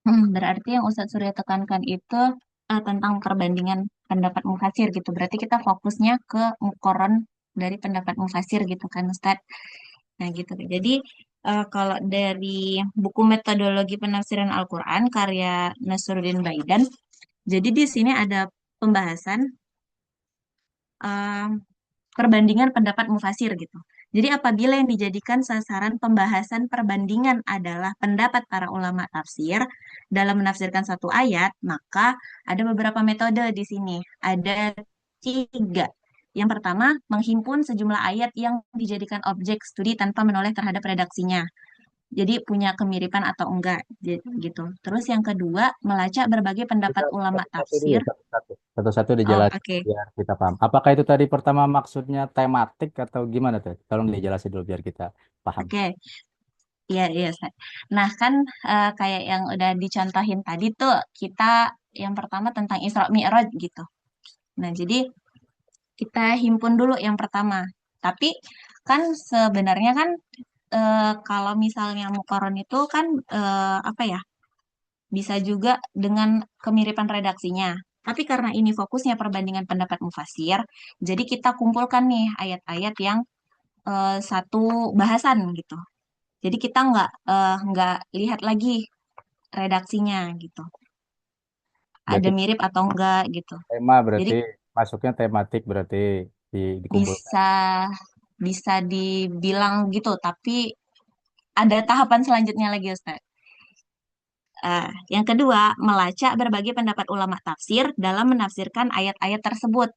Berarti yang Ustadz Surya tekankan itu tentang perbandingan pendapat mufasir gitu. Berarti kita fokusnya ke mukoron dari pendapat mufasir gitu kan Ustadz. Nah gitu. Jadi kalau dari buku metodologi penafsiran Al-Quran karya Nasruddin Baidan, jadi di sini ada pembahasan perbandingan pendapat mufasir gitu. Jadi apabila yang dijadikan sasaran pembahasan perbandingan adalah pendapat para ulama tafsir dalam menafsirkan satu ayat, maka ada beberapa metode di sini. Ada 3. Yang pertama, menghimpun sejumlah ayat yang dijadikan objek studi tanpa menoleh terhadap redaksinya. Jadi punya kemiripan atau enggak gitu. Terus yang kedua, melacak berbagai pendapat ulama tafsir. Satu-satu Oh, dijelasin oke. biar kita paham. Apakah itu tadi pertama maksudnya tematik atau gimana tuh? Tolong dijelasin dulu biar kita paham. Oke. Iya, iya, Ustaz. Nah, kan kayak yang udah dicontohin tadi tuh, kita yang pertama tentang Isra Mi'raj gitu. Nah, jadi kita himpun dulu yang pertama. Tapi kan sebenarnya kan kalau misalnya mukoron itu kan apa ya, bisa juga dengan kemiripan redaksinya. Tapi karena ini fokusnya perbandingan pendapat mufasir, jadi kita kumpulkan nih ayat-ayat yang satu bahasan gitu. Jadi kita nggak lihat lagi redaksinya gitu. ada Berarti mirip atau enggak gitu. tema Jadi berarti masuknya tematik berarti dikumpulkan. bisa bisa dibilang gitu, tapi ada tahapan selanjutnya lagi Ustaz. Yang kedua, melacak berbagai pendapat ulama tafsir dalam menafsirkan ayat-ayat tersebut.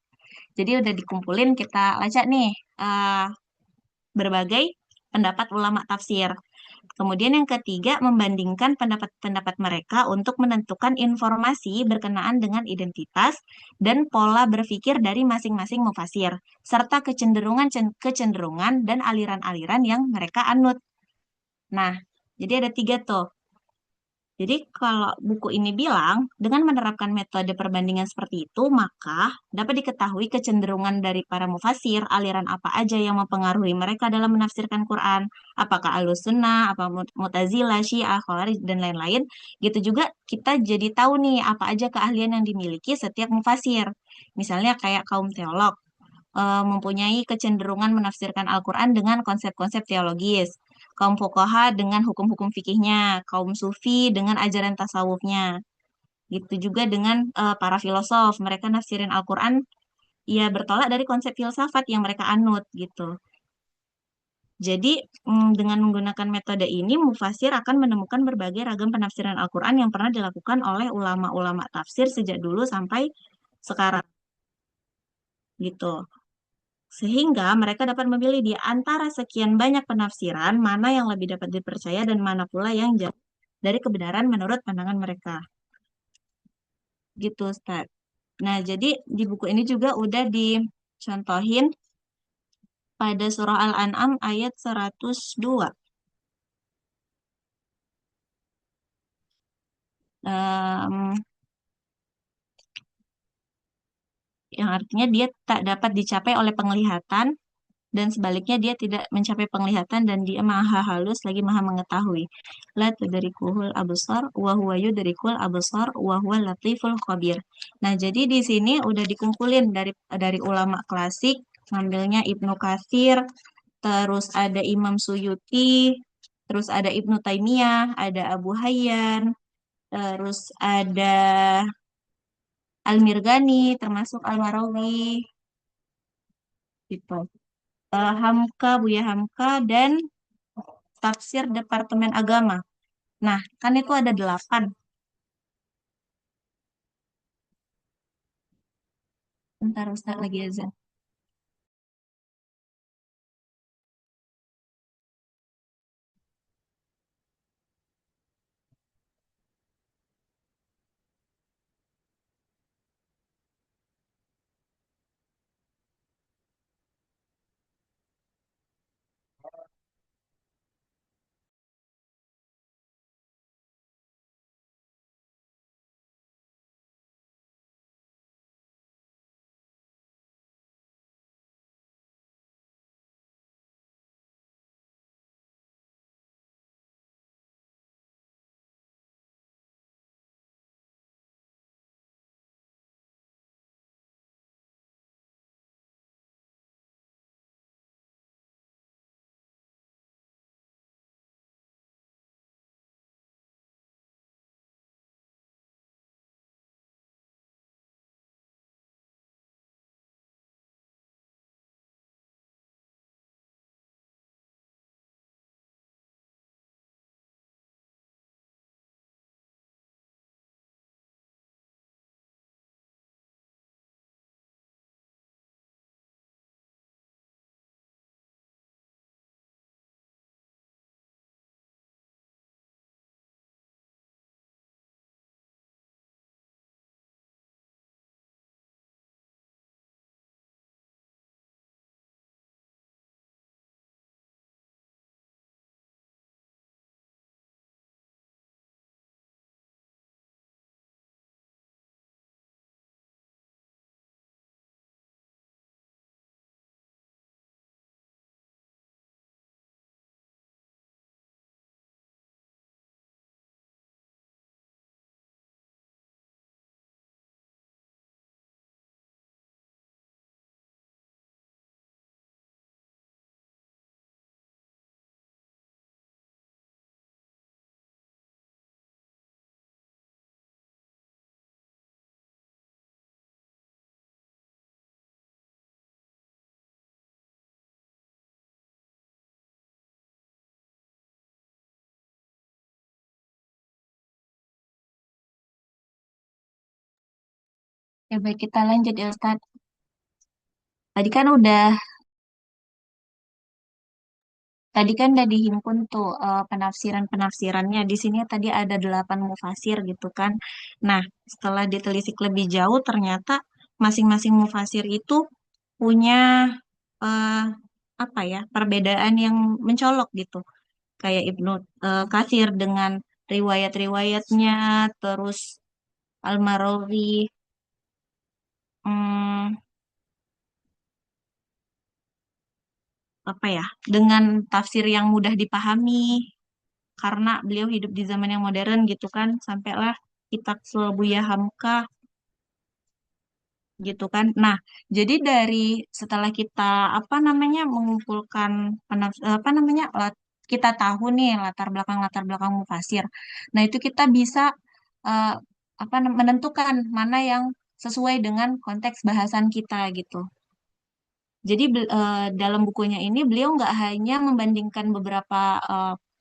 Jadi udah dikumpulin, kita lacak nih berbagai pendapat ulama tafsir. Kemudian yang ketiga, membandingkan pendapat-pendapat mereka untuk menentukan informasi berkenaan dengan identitas dan pola berpikir dari masing-masing mufasir, serta kecenderungan dan aliran-aliran yang mereka anut. Nah, jadi ada tiga tuh. Jadi kalau buku ini bilang, dengan menerapkan metode perbandingan seperti itu, maka dapat diketahui kecenderungan dari para mufasir, aliran apa aja yang mempengaruhi mereka dalam menafsirkan Quran, apakah Ahlus Sunnah, apa Mu'tazilah, Syiah, Khawarij, dan lain-lain. Gitu juga kita jadi tahu nih apa aja keahlian yang dimiliki setiap mufasir. Misalnya kayak kaum teolog, mempunyai kecenderungan menafsirkan Al-Quran dengan konsep-konsep teologis, kaum fuqaha dengan hukum-hukum fikihnya, kaum sufi dengan ajaran tasawufnya. Gitu juga dengan para filosof, mereka nafsirin Al-Quran ya bertolak dari konsep filsafat yang mereka anut gitu. Jadi dengan menggunakan metode ini, mufasir akan menemukan berbagai ragam penafsiran Al-Quran yang pernah dilakukan oleh ulama-ulama tafsir sejak dulu sampai sekarang gitu. Sehingga mereka dapat memilih di antara sekian banyak penafsiran mana yang lebih dapat dipercaya dan mana pula yang jauh dari kebenaran menurut pandangan mereka. Gitu, Ustaz. Nah, jadi di buku ini juga udah dicontohin pada surah Al-An'am ayat 102. Em, yang artinya dia tak dapat dicapai oleh penglihatan dan sebaliknya dia tidak mencapai penglihatan dan dia maha halus lagi maha mengetahui. La tudrikuhul absar wa huwa yudrikul absar wa huwa latiful khabir. Nah, jadi di sini udah dikumpulin dari ulama klasik, ngambilnya Ibnu Katsir, terus ada Imam Suyuti, terus ada Ibnu Taimiyah, ada Abu Hayyan, terus ada Al-Mirghani, termasuk Al-Marawi, gitu. Hamka, Buya Hamka, dan Tafsir Departemen Agama. Nah, kan itu ada 8. Bentar, Ustaz lagi azan. Ya baik, kita lanjut ya Ustaz. Tadi kan udah Tadi kan udah dihimpun tuh penafsiran-penafsirannya. Di sini tadi ada 8 mufasir gitu kan. Nah, setelah ditelisik lebih jauh, ternyata masing-masing mufasir itu punya eh, apa ya perbedaan yang mencolok gitu. Kayak Ibnu Katsir dengan riwayat-riwayatnya, terus Al-Marawi hmm, apa ya dengan tafsir yang mudah dipahami karena beliau hidup di zaman yang modern gitu kan, sampailah kitab Buya Hamka gitu kan. Nah, jadi dari setelah kita apa namanya mengumpulkan apa namanya kita tahu nih latar belakang mufasir. Nah, itu kita bisa eh, menentukan mana yang sesuai dengan konteks bahasan kita gitu. Jadi dalam bukunya ini beliau nggak hanya membandingkan beberapa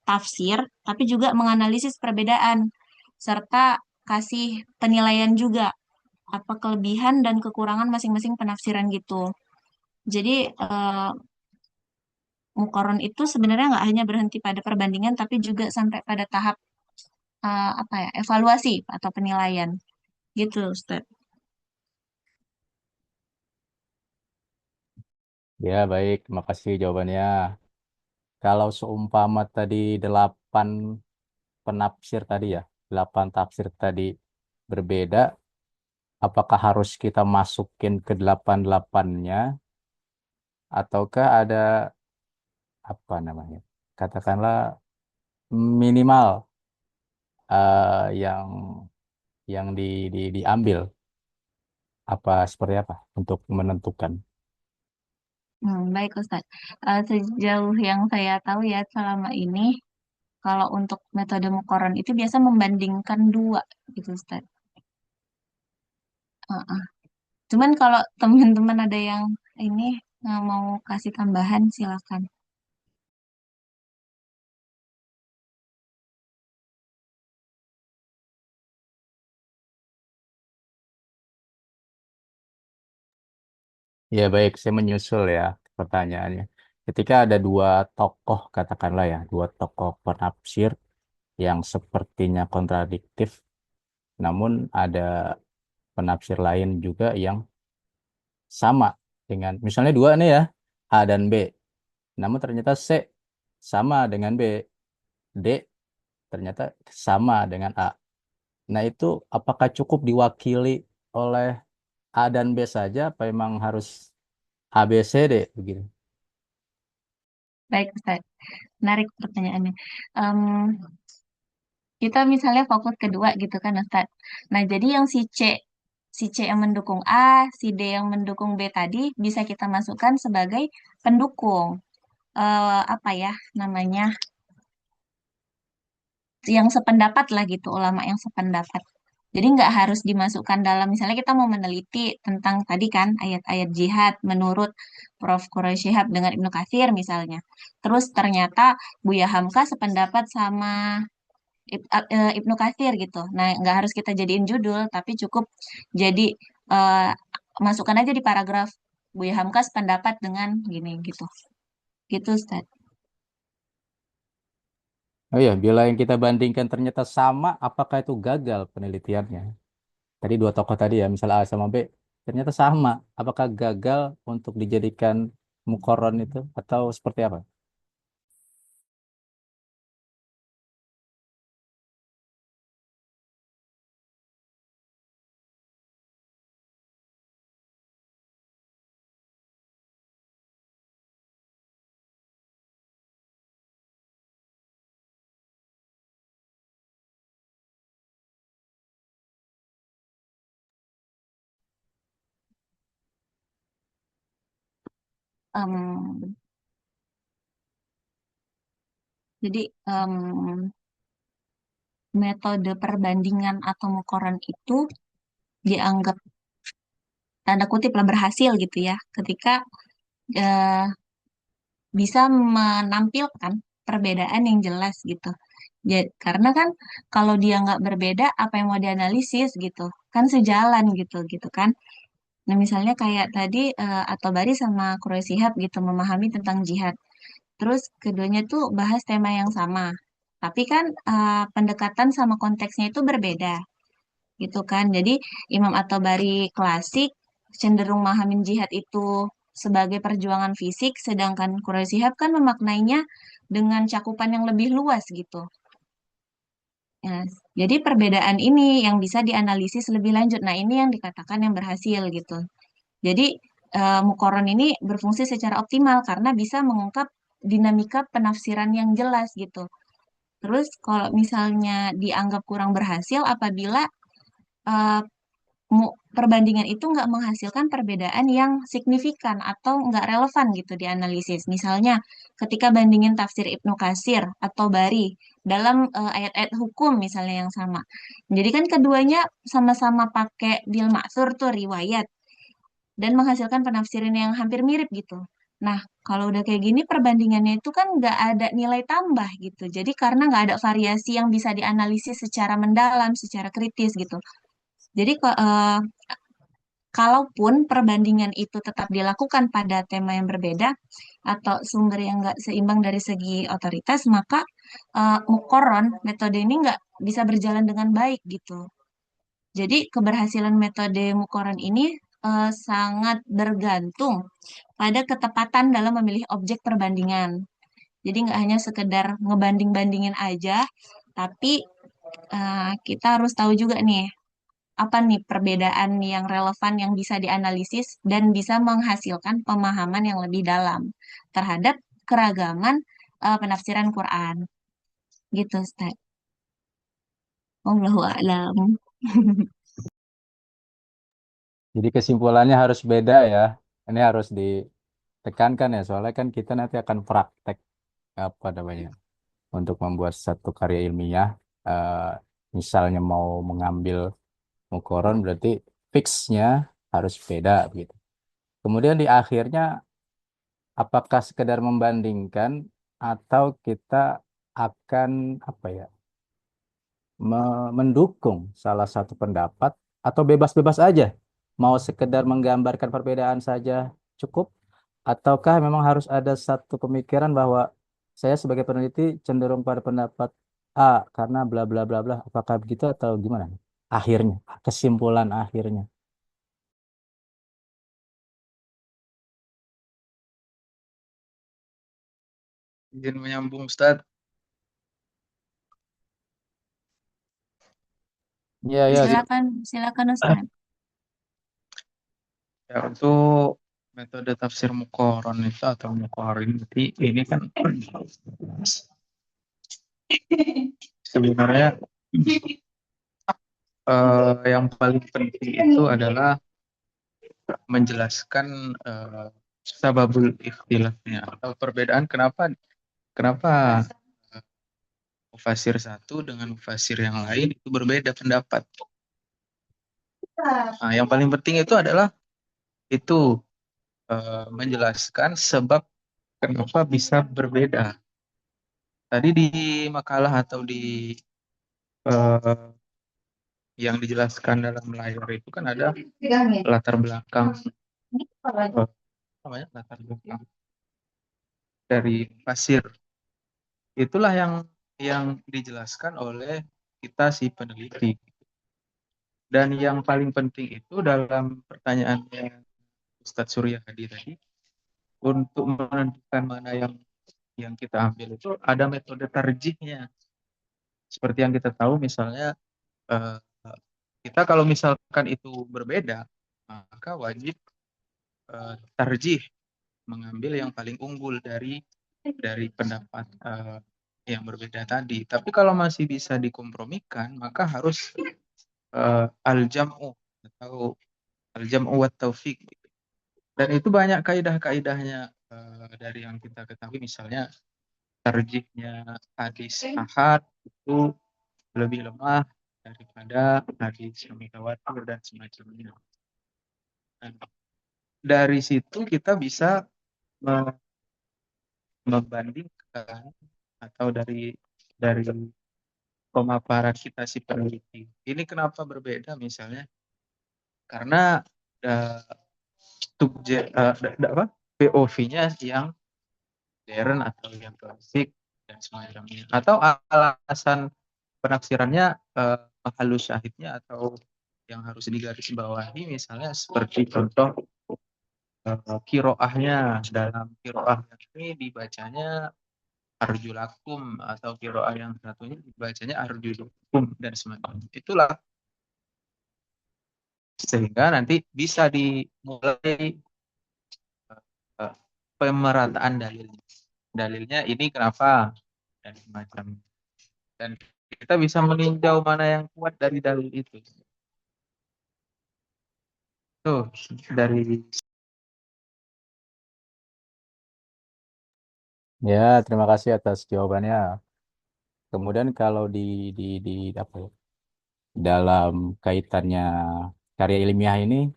tafsir, tapi juga menganalisis perbedaan serta kasih penilaian juga apa kelebihan dan kekurangan masing-masing penafsiran gitu. Jadi mukoron itu sebenarnya nggak hanya berhenti pada perbandingan, tapi juga sampai pada tahap apa ya evaluasi atau penilaian gitu, Ustaz. Ya, baik. Terima kasih jawabannya. Kalau seumpama tadi 8 penafsir tadi ya, 8 tafsir tadi berbeda, apakah harus kita masukin ke 8-8-nya, ataukah ada apa namanya? Katakanlah minimal yang diambil seperti apa untuk menentukan? Baik, Ustaz. Sejauh yang saya tahu ya selama ini, kalau untuk metode mukoron itu biasa membandingkan dua gitu, Ustaz. Heeh. Cuman kalau teman-teman ada yang ini mau kasih tambahan, silakan. Ya, baik, saya menyusul ya pertanyaannya. Ketika ada dua tokoh, katakanlah ya, dua tokoh penafsir yang sepertinya kontradiktif, namun ada penafsir lain juga yang sama dengan, misalnya dua nih ya, A dan B, namun ternyata C sama dengan B, D ternyata sama dengan A. Nah, itu apakah cukup diwakili oleh A dan B saja, apa memang harus A, B, C, D begitu? Baik, Ustaz. Menarik pertanyaannya. Em, kita misalnya fokus kedua gitu kan, Ustaz. Nah, jadi yang si C yang mendukung A, si D yang mendukung B tadi bisa kita masukkan sebagai pendukung. Apa ya namanya? Yang sependapat lah gitu, ulama yang sependapat. Jadi nggak harus dimasukkan dalam, misalnya kita mau meneliti tentang tadi kan ayat-ayat jihad menurut Prof. Quraish Shihab dengan Ibnu Katsir misalnya. Terus ternyata Buya Hamka sependapat sama Ibnu Katsir gitu. Nah, nggak harus kita jadiin judul, tapi cukup jadi eh, masukkan aja di paragraf Buya Hamka sependapat dengan gini gitu. Gitu, Ustaz. Oh iya, bila yang kita bandingkan ternyata sama, apakah itu gagal penelitiannya? Tadi dua tokoh tadi ya, misalnya A sama B, ternyata sama. Apakah gagal untuk dijadikan mukoron itu atau seperti apa? Em, jadi metode perbandingan atau mukoran itu dianggap tanda kutip lah berhasil gitu ya ketika eh, bisa menampilkan perbedaan yang jelas gitu. Karena kan kalau dia nggak berbeda, apa yang mau dianalisis gitu? Kan sejalan gitu kan. Nah, misalnya kayak tadi At-Tabari sama Quraish Shihab gitu memahami tentang jihad. Terus keduanya tuh bahas tema yang sama. Tapi kan pendekatan sama konteksnya itu berbeda gitu kan. Jadi Imam At-Tabari klasik cenderung memahamin jihad itu sebagai perjuangan fisik, sedangkan Quraish Shihab kan memaknainya dengan cakupan yang lebih luas gitu. Ya, jadi perbedaan ini yang bisa dianalisis lebih lanjut. Nah, ini yang dikatakan yang berhasil gitu. Jadi Mukoron ini berfungsi secara optimal karena bisa mengungkap dinamika penafsiran yang jelas gitu. Terus kalau misalnya dianggap kurang berhasil apabila eh, perbandingan itu nggak menghasilkan perbedaan yang signifikan atau nggak relevan gitu dianalisis. Misalnya ketika bandingin tafsir Ibnu Katsir atau Bari dalam ayat-ayat hukum misalnya yang sama. Jadi kan keduanya sama-sama pakai bil ma'thur tuh riwayat dan menghasilkan penafsiran yang hampir mirip gitu. Nah, kalau udah kayak gini perbandingannya itu kan nggak ada nilai tambah gitu. Jadi karena nggak ada variasi yang bisa dianalisis secara mendalam, secara kritis gitu. Jadi kalaupun perbandingan itu tetap dilakukan pada tema yang berbeda atau sumber yang nggak seimbang dari segi otoritas, maka mukoron metode ini nggak bisa berjalan dengan baik gitu. Jadi keberhasilan metode mukoron ini sangat bergantung pada ketepatan dalam memilih objek perbandingan. Jadi nggak hanya sekedar ngebanding-bandingin aja, tapi kita harus tahu juga nih apa nih perbedaan yang relevan yang bisa dianalisis dan bisa menghasilkan pemahaman yang lebih dalam terhadap keragaman penafsiran Quran. Gitu, Ustaz. Wallahu a'lam. Jadi kesimpulannya harus beda ya. Ini harus ditekankan ya, soalnya kan kita nanti akan praktek apa namanya untuk membuat satu karya ilmiah. eh, Misalnya mau mengambil mukoron berarti fixnya harus beda gitu. Kemudian di akhirnya apakah sekedar membandingkan atau kita akan apa ya mendukung salah satu pendapat atau bebas-bebas aja mau sekedar menggambarkan perbedaan saja cukup ataukah memang harus ada satu pemikiran bahwa saya sebagai peneliti cenderung pada pendapat A karena bla bla bla bla, apakah begitu atau gimana akhirnya kesimpulan akhirnya. Izin menyambung Ustadz. Iya ya. Silakan Ustaz. Ya, untuk metode tafsir mukoron itu atau mukorin ini kan sebenarnya yang paling penting itu adalah menjelaskan sababul ikhtilafnya atau perbedaan kenapa mufasir satu dengan mufasir yang lain itu berbeda pendapat. Nah, yang paling penting itu adalah itu menjelaskan sebab kenapa bisa berbeda. Tadi di makalah atau di yang dijelaskan dalam layar itu kan ada latar belakang latar belakang dari pasir. Itulah yang dijelaskan oleh kita si peneliti. Dan yang paling penting itu dalam pertanyaannya Ustadz Surya Hadi tadi, untuk menentukan mana yang kita ambil itu ada metode tarjihnya. Seperti yang kita tahu misalnya eh, kita kalau misalkan itu berbeda, maka wajib tarjih mengambil yang paling unggul dari pendapat yang berbeda tadi. Tapi kalau masih bisa dikompromikan, maka harus al-jam'u atau al-jam'u wa taufik. Dan itu banyak kaidah-kaidahnya dari yang kita ketahui, misalnya tarjihnya hadis ahad itu lebih lemah daripada hadis yang mutawatir dan semacamnya. Dan dari situ kita bisa membandingkan atau dari pemaparan kita si peneliti. Ini kenapa berbeda misalnya? Karena apa POV-nya yang modern atau yang klasik dan semacamnya. Atau alasan penafsirannya halus syahidnya atau yang harus digarisbawahi misalnya seperti contoh kiroahnya. Dalam kiroah ini dibacanya arjulakum atau kiroah yang satunya dibacanya arjulukum dan semacamnya. Itulah sehingga nanti bisa dimulai pemerataan dalilnya. Dalilnya ini kenapa dan semacamnya. Dan kita bisa meninjau mana yang kuat dari dalil itu. Tuh, dari Ya, terima kasih atas jawabannya. Kemudian kalau di apa ya, dalam kaitannya karya ilmiah ini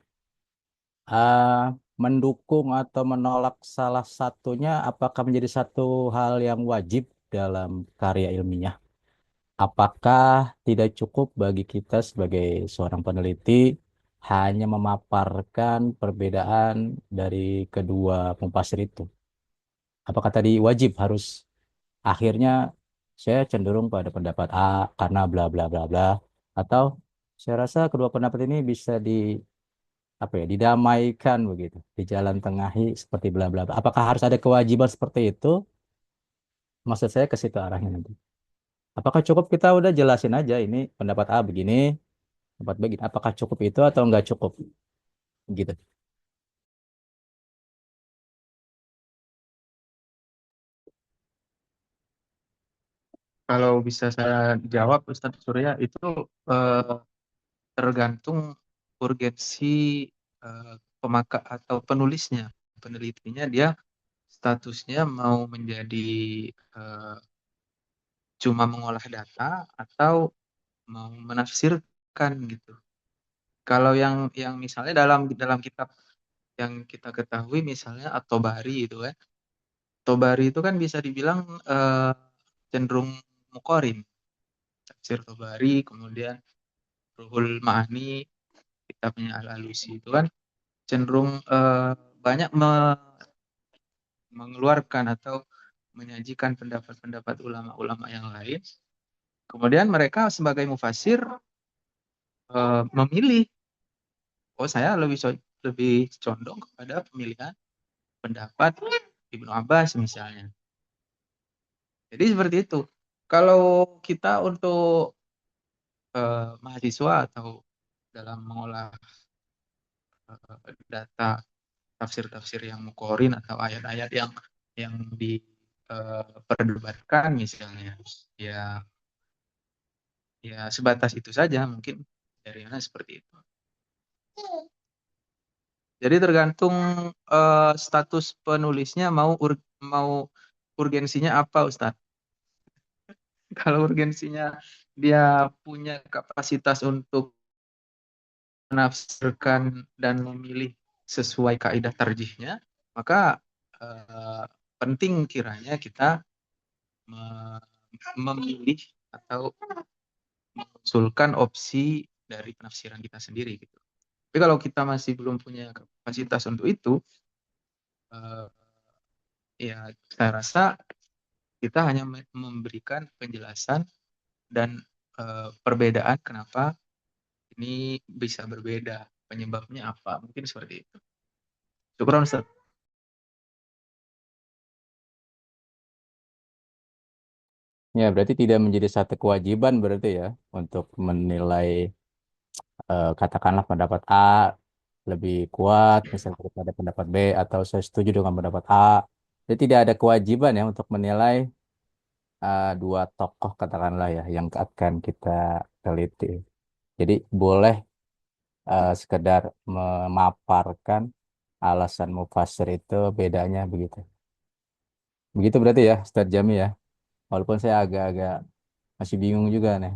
eh, mendukung atau menolak salah satunya apakah menjadi satu hal yang wajib dalam karya ilmiah? Apakah tidak cukup bagi kita sebagai seorang peneliti hanya memaparkan perbedaan dari kedua mufasir itu? Apakah tadi wajib harus akhirnya saya cenderung pada pendapat A karena bla bla bla bla, atau saya rasa kedua pendapat ini bisa di apa ya didamaikan begitu di jalan tengahi seperti bla bla bla. Apakah harus ada kewajiban seperti itu? Maksud saya ke situ arahnya nanti. Apakah cukup kita udah jelasin aja ini pendapat A begini, pendapat B begini. Apakah cukup itu atau enggak cukup? Gitu. kalau bisa saya jawab Ustadz Surya itu eh, tergantung urgensi pemaka atau penulisnya, penelitinya dia statusnya mau menjadi eh, cuma mengolah data atau mau menafsirkan gitu. Kalau yang misalnya dalam dalam kitab yang kita ketahui misalnya At-Tabari itu kan, Tabari itu kan bisa dibilang cenderung mukorin, tafsir Tabari, kemudian Ruhul Ma'ani, kitabnya Al-Alusi itu kan cenderung banyak mengeluarkan atau menyajikan pendapat-pendapat ulama-ulama yang lain. Kemudian mereka sebagai mufasir memilih, oh saya lebih condong kepada pemilihan pendapat Ibnu Abbas misalnya. Jadi seperti itu. Kalau kita untuk mahasiswa atau dalam mengolah data tafsir-tafsir yang mukorin atau ayat-ayat yang diperdebatkan misalnya, ya ya sebatas itu saja mungkin dari mana seperti itu. Jadi tergantung status penulisnya mau urgensinya apa Ustadz. Kalau urgensinya dia punya kapasitas untuk menafsirkan dan memilih sesuai kaidah tarjihnya, maka penting kiranya kita memilih atau mengusulkan opsi dari penafsiran kita sendiri gitu. Tapi kalau kita masih belum punya kapasitas untuk itu, ya saya rasa kita hanya memberikan penjelasan dan perbedaan kenapa ini bisa berbeda, penyebabnya apa, mungkin seperti itu. Syukur Ustaz. Ya, berarti tidak menjadi satu kewajiban berarti ya untuk menilai katakanlah pendapat A lebih kuat misalnya daripada pendapat B atau saya setuju dengan pendapat A. Jadi tidak ada kewajiban ya untuk menilai dua tokoh katakanlah ya yang akan kita teliti. Jadi boleh sekedar memaparkan alasan mufasir itu bedanya begitu. Begitu berarti ya Ustadz Jami ya. Walaupun saya agak-agak masih bingung juga nih.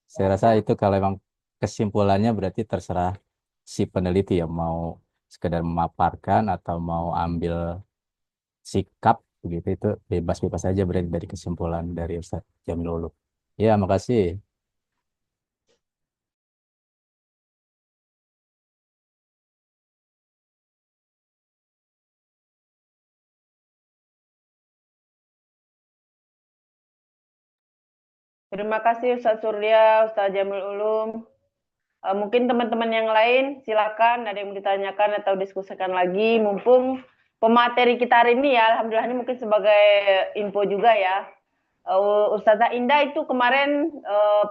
Saya rasa itu kalau emang kesimpulannya berarti terserah si peneliti ya mau sekedar memaparkan atau mau ambil sikap begitu itu bebas-bebas saja berarti dari kesimpulan dari Ustadz Jamil Ulum. Ya, makasih. Terima kasih Ustaz Surya, Ustaz Jamil Ulum. Mungkin teman-teman yang lain silakan ada yang mau ditanyakan atau diskusikan lagi. Mumpung pemateri kita hari ini ya, alhamdulillah ini mungkin sebagai info juga ya. Ustazah Indah itu kemarin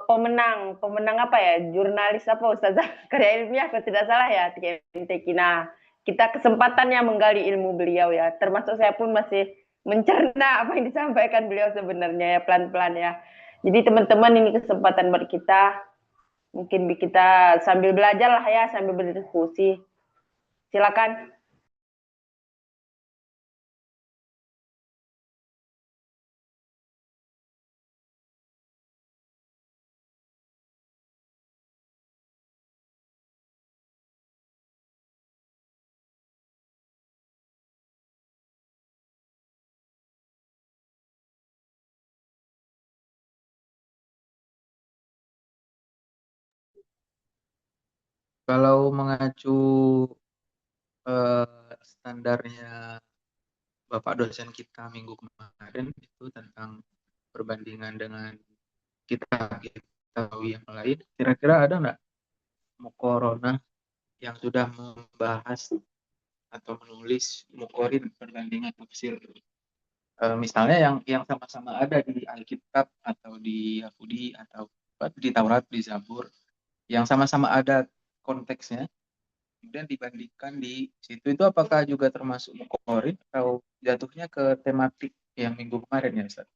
pemenang apa ya? Jurnalis apa Ustazah? Karya ilmiah kalau tidak salah ya, TKMTQ. Nah, kita kesempatannya menggali ilmu beliau ya. Termasuk saya pun masih mencerna apa yang disampaikan beliau sebenarnya ya pelan-pelan ya. Jadi teman-teman ini kesempatan buat kita. Mungkin kita sambil belajar lah ya, sambil berdiskusi. Silakan. Kalau mengacu standarnya Bapak dosen kita minggu kemarin itu tentang perbandingan dengan kita yang lain, kira-kira ada nggak mukorona yang sudah membahas atau menulis mukorin perbandingan tafsir, misalnya yang sama-sama ada di Alkitab atau di Yahudi atau di Taurat, di Zabur, yang sama-sama ada konteksnya, kemudian dibandingkan di situ, itu apakah juga termasuk mukorin atau jatuhnya ke tematik yang minggu kemarin ya Ustaz?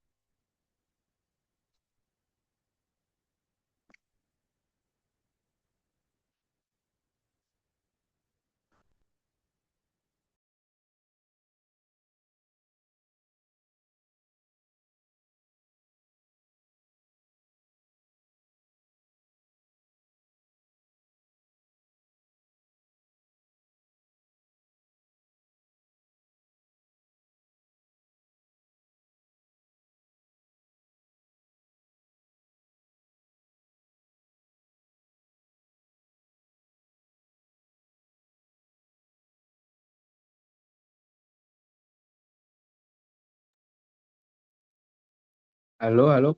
Halo, halo,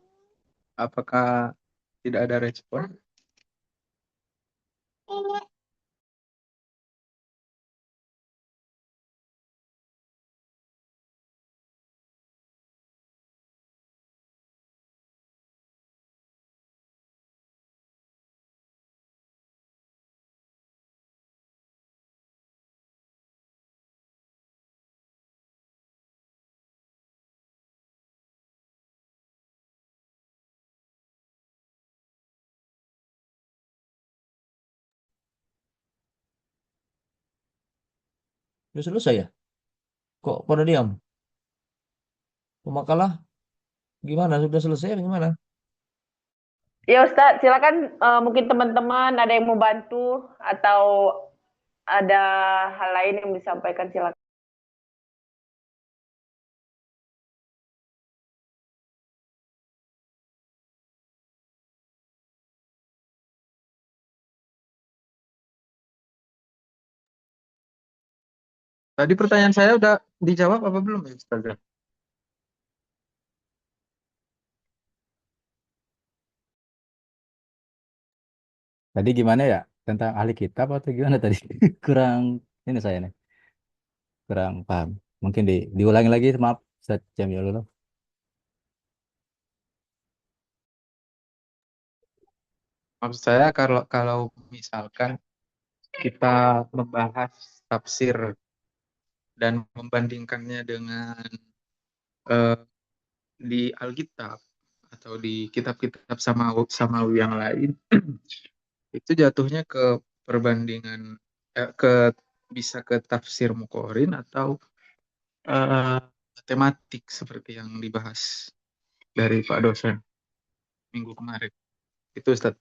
apakah tidak ada respon? Udah selesai ya? Kok pada diam? Pemakalah gimana? Sudah selesai apa gimana? Ya Ustaz, silakan mungkin teman-teman ada yang mau bantu atau ada hal lain yang disampaikan silakan. Tadi pertanyaan saya udah dijawab apa belum ya Ustaz? Tadi gimana ya? Tentang ahli kitab atau gimana tadi? Kurang ini saya nih, kurang paham. Mungkin diulangi lagi, maaf, Ustaz Jamil Ulum. Maksud saya kalau kalau misalkan kita membahas tafsir dan membandingkannya dengan eh, di Alkitab atau di kitab-kitab samawi yang lain, itu jatuhnya ke perbandingan, ke bisa ke tafsir mukorin atau eh, tematik seperti yang dibahas dari Pak dosen minggu kemarin. Itu Ustaz.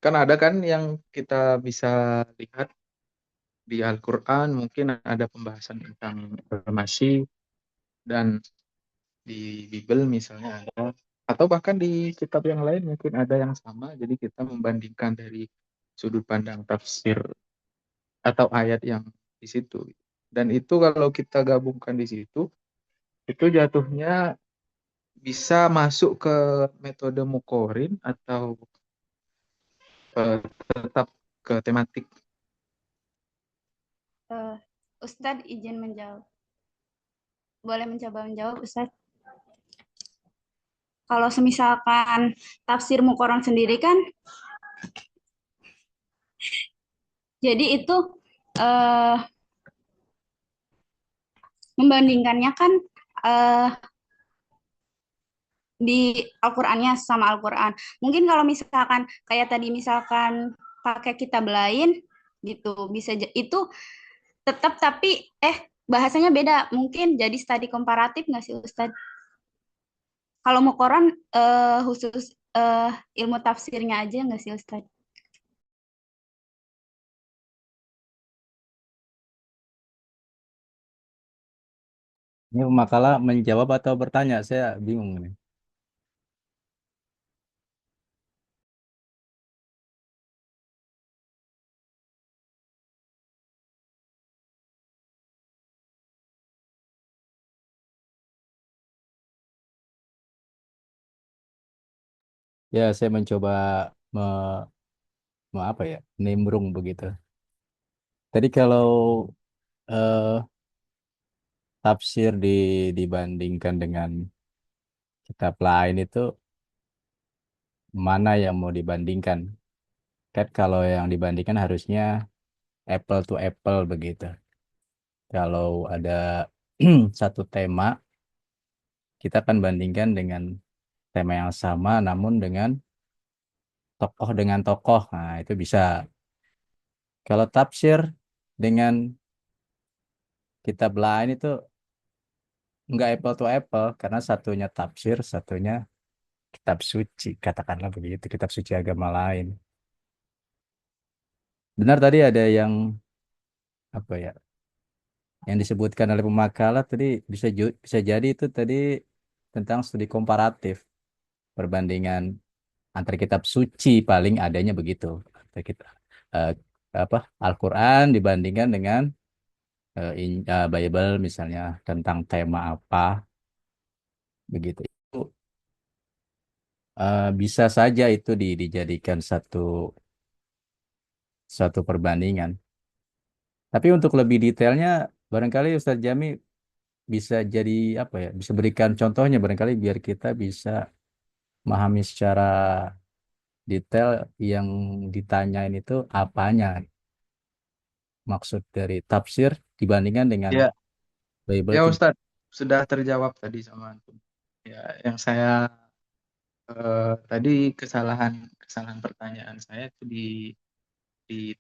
Kan ada kan yang kita bisa lihat di Al-Quran mungkin ada pembahasan tentang masih, dan di Bible misalnya ada, atau bahkan di kitab yang lain mungkin ada yang sama. Jadi kita membandingkan dari sudut pandang tafsir atau ayat yang di situ. Dan itu kalau kita gabungkan di situ, itu jatuhnya bisa masuk ke metode Mukorin atau tetap ke tematik. Ustadz izin menjawab. Boleh mencoba menjawab, Ustadz? Kalau semisalkan tafsir Mukoron sendiri kan, jadi itu eh, membandingkannya kan eh, di Al-Qur'annya sama Al-Qur'an. Mungkin kalau misalkan kayak tadi misalkan pakai kitab lain gitu, bisa itu tetap tapi bahasanya beda. Mungkin jadi studi komparatif nggak sih Ustadz? Kalau Mukoron khusus ilmu tafsirnya aja nggak sih Ustadz? Ini makalah menjawab atau bertanya? Saya bingung nih. Ya, saya mencoba me, apa ya, nimbrung begitu. Tadi kalau eh, tafsir dibandingkan dengan kitab lain itu mana yang mau dibandingkan? Kan kalau yang dibandingkan harusnya apple to apple begitu. Kalau ada satu tema, kita akan bandingkan dengan tema yang sama namun dengan tokoh dengan tokoh. Nah, itu bisa. Kalau tafsir dengan kitab lain itu nggak apple to apple karena satunya tafsir, satunya kitab suci, katakanlah begitu, kitab suci agama lain. Benar tadi ada yang apa ya? Yang disebutkan oleh pemakalah tadi bisa jadi itu tadi tentang studi komparatif, perbandingan antara kitab suci paling adanya begitu. Antara kita eh, apa Al-Qur'an dibandingkan dengan Bible misalnya tentang tema apa begitu. Itu bisa saja itu dijadikan satu perbandingan. Tapi untuk lebih detailnya barangkali Ustadz Jami bisa jadi apa ya? Bisa berikan contohnya barangkali biar kita bisa memahami secara detail yang ditanyain itu apanya maksud dari tafsir dibandingkan dengan Ya, Bible ya itu. Ustadz, sudah terjawab tadi sama antum. Ya, yang saya tadi kesalahan kesalahan pertanyaan saya itu di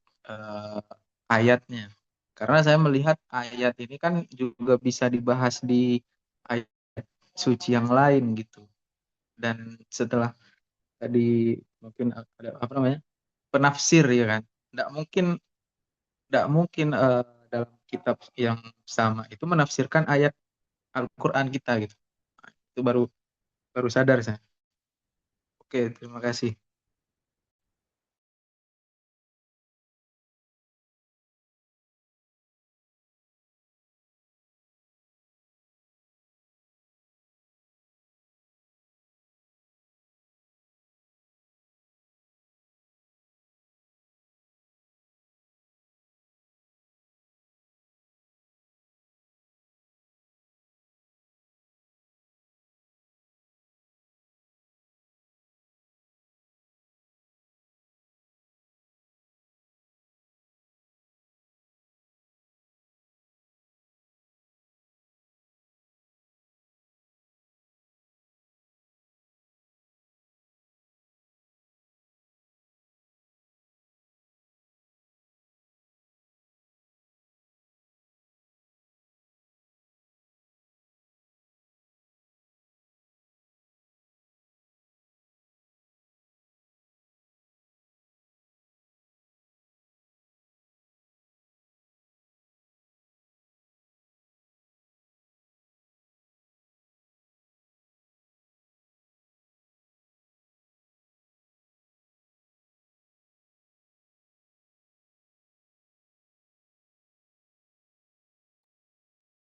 ayatnya. Karena saya melihat ayat ini kan juga bisa dibahas di ayat suci yang lain gitu. Dan setelah tadi mungkin ada apa namanya, penafsir ya kan, tidak mungkin dalam kitab yang sama itu menafsirkan ayat Al-Quran kita gitu. Itu baru baru sadar saya. Oke, terima kasih.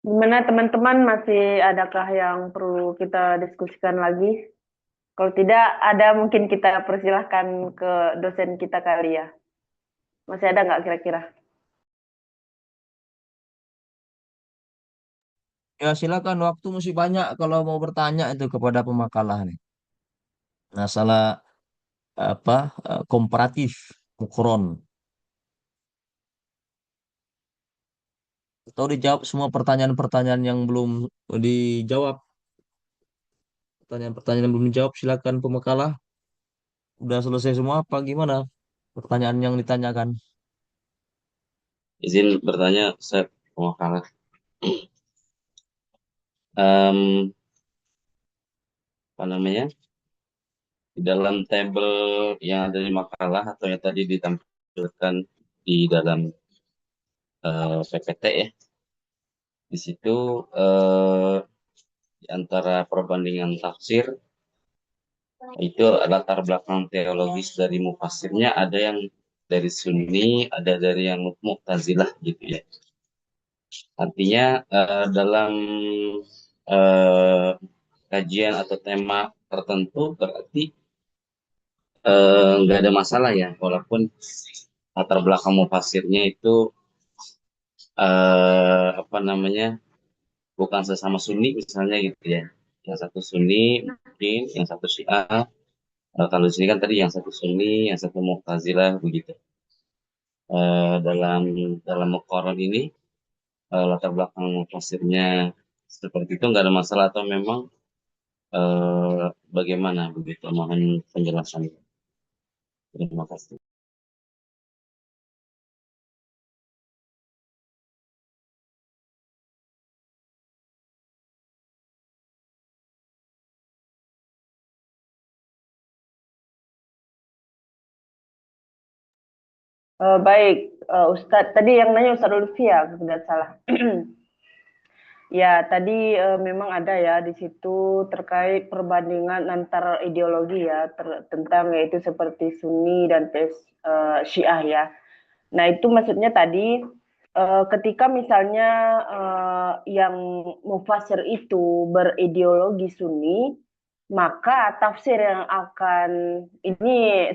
Gimana teman-teman, masih adakah yang perlu kita diskusikan lagi? Kalau tidak, ada mungkin kita persilahkan ke dosen kita kali ya. Masih ada nggak kira-kira? Ya silakan, waktu masih banyak kalau mau bertanya itu kepada pemakalah nih. Masalah apa komparatif mukron. Atau dijawab semua pertanyaan-pertanyaan yang belum dijawab. Pertanyaan-pertanyaan yang belum dijawab silakan pemakalah. Udah selesai semua apa gimana? Pertanyaan yang ditanyakan. Izin bertanya, Ustaz Pemakalah. Em, apa namanya? Di dalam tabel yang ada di makalah atau yang tadi ditampilkan di dalam PPT ya, di situ di antara perbandingan tafsir itu latar belakang teologis dari mufasirnya ada yang dari Sunni, ada dari yang Mu'tazilah gitu ya. Artinya dalam eh, kajian atau tema tertentu berarti nggak ada masalah ya, walaupun latar belakang mufasirnya itu apa namanya bukan sesama Sunni misalnya gitu ya. Yang satu Sunni mungkin, yang satu Syiah. Kalau di sini kan tadi yang satu Sunni, yang satu Mu'tazilah begitu. Dalam dalam Al-Quran ini latar belakang mufasirnya seperti itu nggak ada masalah atau memang bagaimana begitu, mohon penjelasannya. Terima kasih. Baik, Ustadz. Tadi yang nanya Ustadz Lutfi ya, tidak salah. Ya, tadi memang ada ya di situ terkait perbandingan antar ideologi ya, tentang yaitu seperti Sunni dan Syiah ya. Nah, itu maksudnya tadi ketika misalnya yang mufasir itu berideologi Sunni, maka tafsir yang akan ini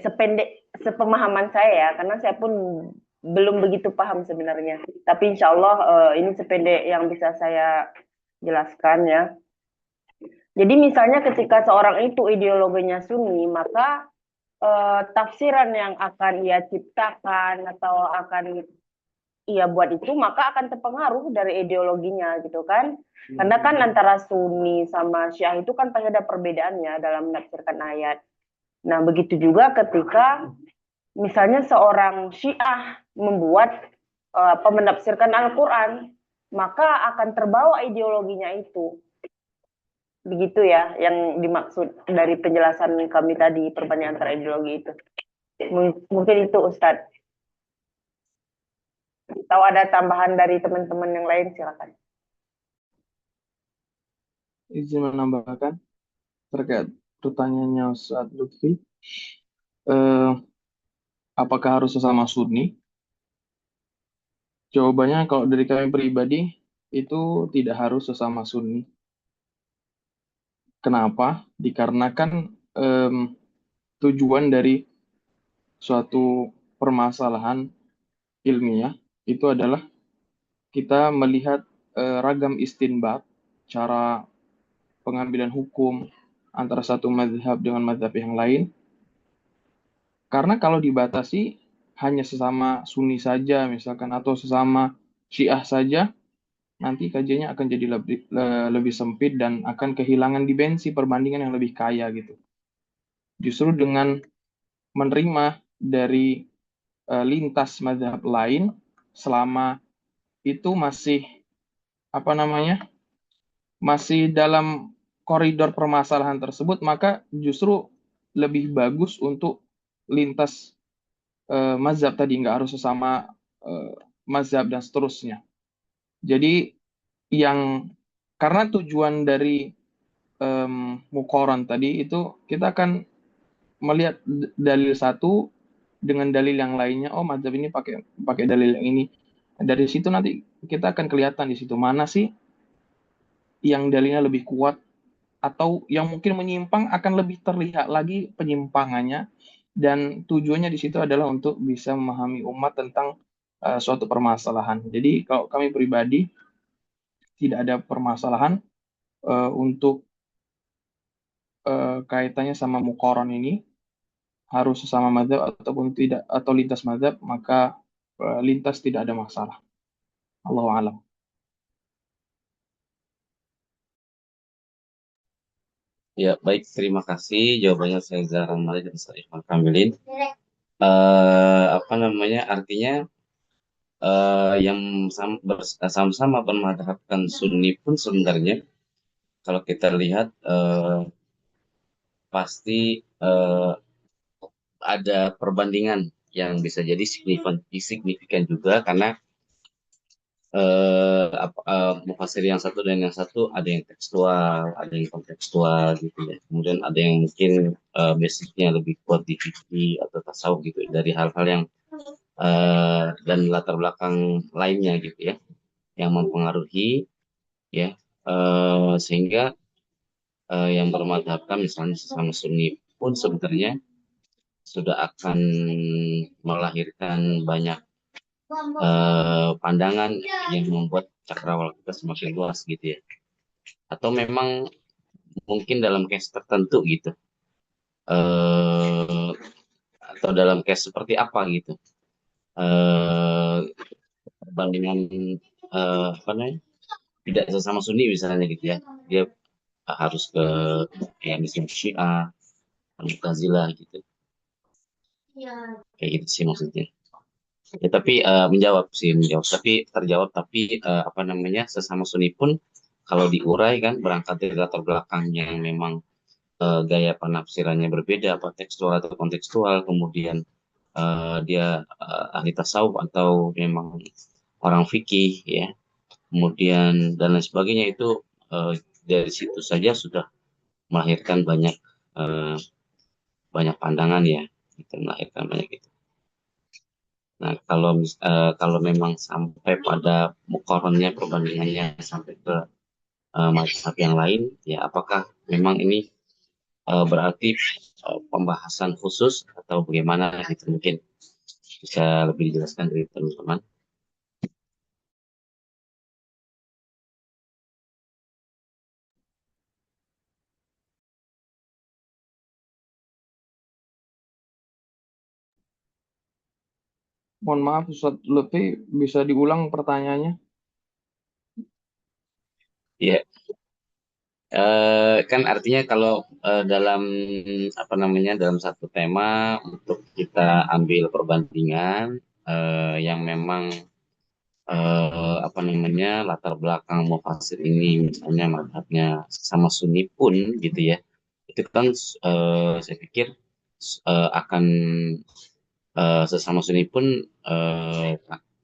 sepemahaman saya ya, karena saya pun belum begitu paham sebenarnya. Tapi insya Allah ini sependek yang bisa saya jelaskan ya. Jadi misalnya ketika seorang itu ideologinya Sunni, maka tafsiran yang akan ia ciptakan atau akan ia buat itu maka akan terpengaruh dari ideologinya gitu kan. Karena kan antara Sunni sama Syiah itu kan pasti ada perbedaannya dalam menafsirkan ayat. Nah, begitu juga ketika misalnya seorang Syiah membuat menafsirkan Al-Quran, maka akan terbawa ideologinya itu. Begitu ya yang dimaksud dari penjelasan kami tadi, perbandingan antara ideologi itu. Mungkin itu Ustadz. Tahu ada tambahan dari teman-teman yang lain, silakan. Izin menambahkan terkait pertanyaannya Ustadz Lutfi, apakah harus sesama Sunni? Jawabannya kalau dari kami pribadi itu tidak harus sesama Sunni. Kenapa? Dikarenakan tujuan dari suatu permasalahan ilmiah itu adalah kita melihat ragam istinbat, cara pengambilan hukum antara satu mazhab dengan mazhab yang lain. Karena kalau dibatasi hanya sesama Sunni saja misalkan atau sesama Syiah saja, nanti kajiannya akan jadi lebih sempit dan akan kehilangan dimensi perbandingan yang lebih kaya gitu. Justru dengan menerima dari lintas mazhab lain selama itu masih masih dalam koridor permasalahan tersebut, maka justru lebih bagus untuk lintas mazhab tadi, nggak harus sesama mazhab dan seterusnya. Jadi karena tujuan dari muqaran tadi itu kita akan melihat dalil satu dengan dalil yang lainnya. Oh, mazhab ini pakai dalil yang ini. Dari situ nanti kita akan kelihatan di situ mana sih yang dalilnya lebih kuat, atau yang mungkin menyimpang akan lebih terlihat lagi penyimpangannya, dan tujuannya di situ adalah untuk bisa memahami umat tentang suatu permasalahan. Jadi kalau kami pribadi tidak ada permasalahan untuk kaitannya sama muqaron ini, harus sesama mazhab ataupun tidak, atau lintas mazhab, maka lintas tidak ada masalah. Allahu a'lam. Ya, baik. Terima kasih. Jawabannya saya Zahra Malik dan Ustaz Ikhwan Kamilin. Apa namanya? Artinya yang sama-sama bermadhabkan Sunni pun sebenarnya kalau kita lihat pasti ada perbandingan yang bisa jadi signifikan juga, karena mufasir yang satu dan yang satu ada yang tekstual, ada yang kontekstual gitu ya. Kemudian ada yang mungkin basicnya lebih kuat di fikih atau tasawuf gitu, dari hal-hal yang dan latar belakang lainnya gitu ya, yang mempengaruhi ya, sehingga yang bermadhabkan misalnya sesama Sunni pun sebenarnya sudah akan melahirkan banyak pandangan yang membuat cakrawala kita semakin luas gitu ya. Atau memang mungkin dalam case tertentu gitu, atau dalam case seperti apa gitu, perbandingan apa namanya, tidak sesama Sunni misalnya gitu ya, dia harus ke ya misalnya Syiah, Mu'tazilah gitu, kayak gitu sih maksudnya. Ya, tapi menjawab, tapi terjawab. Tapi apa namanya, sesama Sunni pun kalau diurai kan berangkat dari latar belakang yang memang gaya penafsirannya berbeda, apa tekstual atau kontekstual, kemudian dia ahli tasawuf atau memang orang fikih ya, kemudian dan lain sebagainya, itu dari situ saja sudah melahirkan banyak banyak pandangan ya, itu melahirkan banyak itu. Nah, kalau memang sampai pada muqaronnya, perbandingannya sampai ke mazhab yang lain, ya apakah memang ini berarti pembahasan khusus atau bagaimana gitu, mungkin bisa lebih dijelaskan dari teman-teman. Mohon maaf Ustaz Lutfi, bisa diulang pertanyaannya? Ya, kan artinya kalau dalam apa namanya, dalam satu tema untuk kita ambil perbandingan yang memang apa namanya, latar belakang mufasir ini misalnya madhabnya sama Sunni pun gitu ya, itu kan saya pikir akan sesama Sunni pun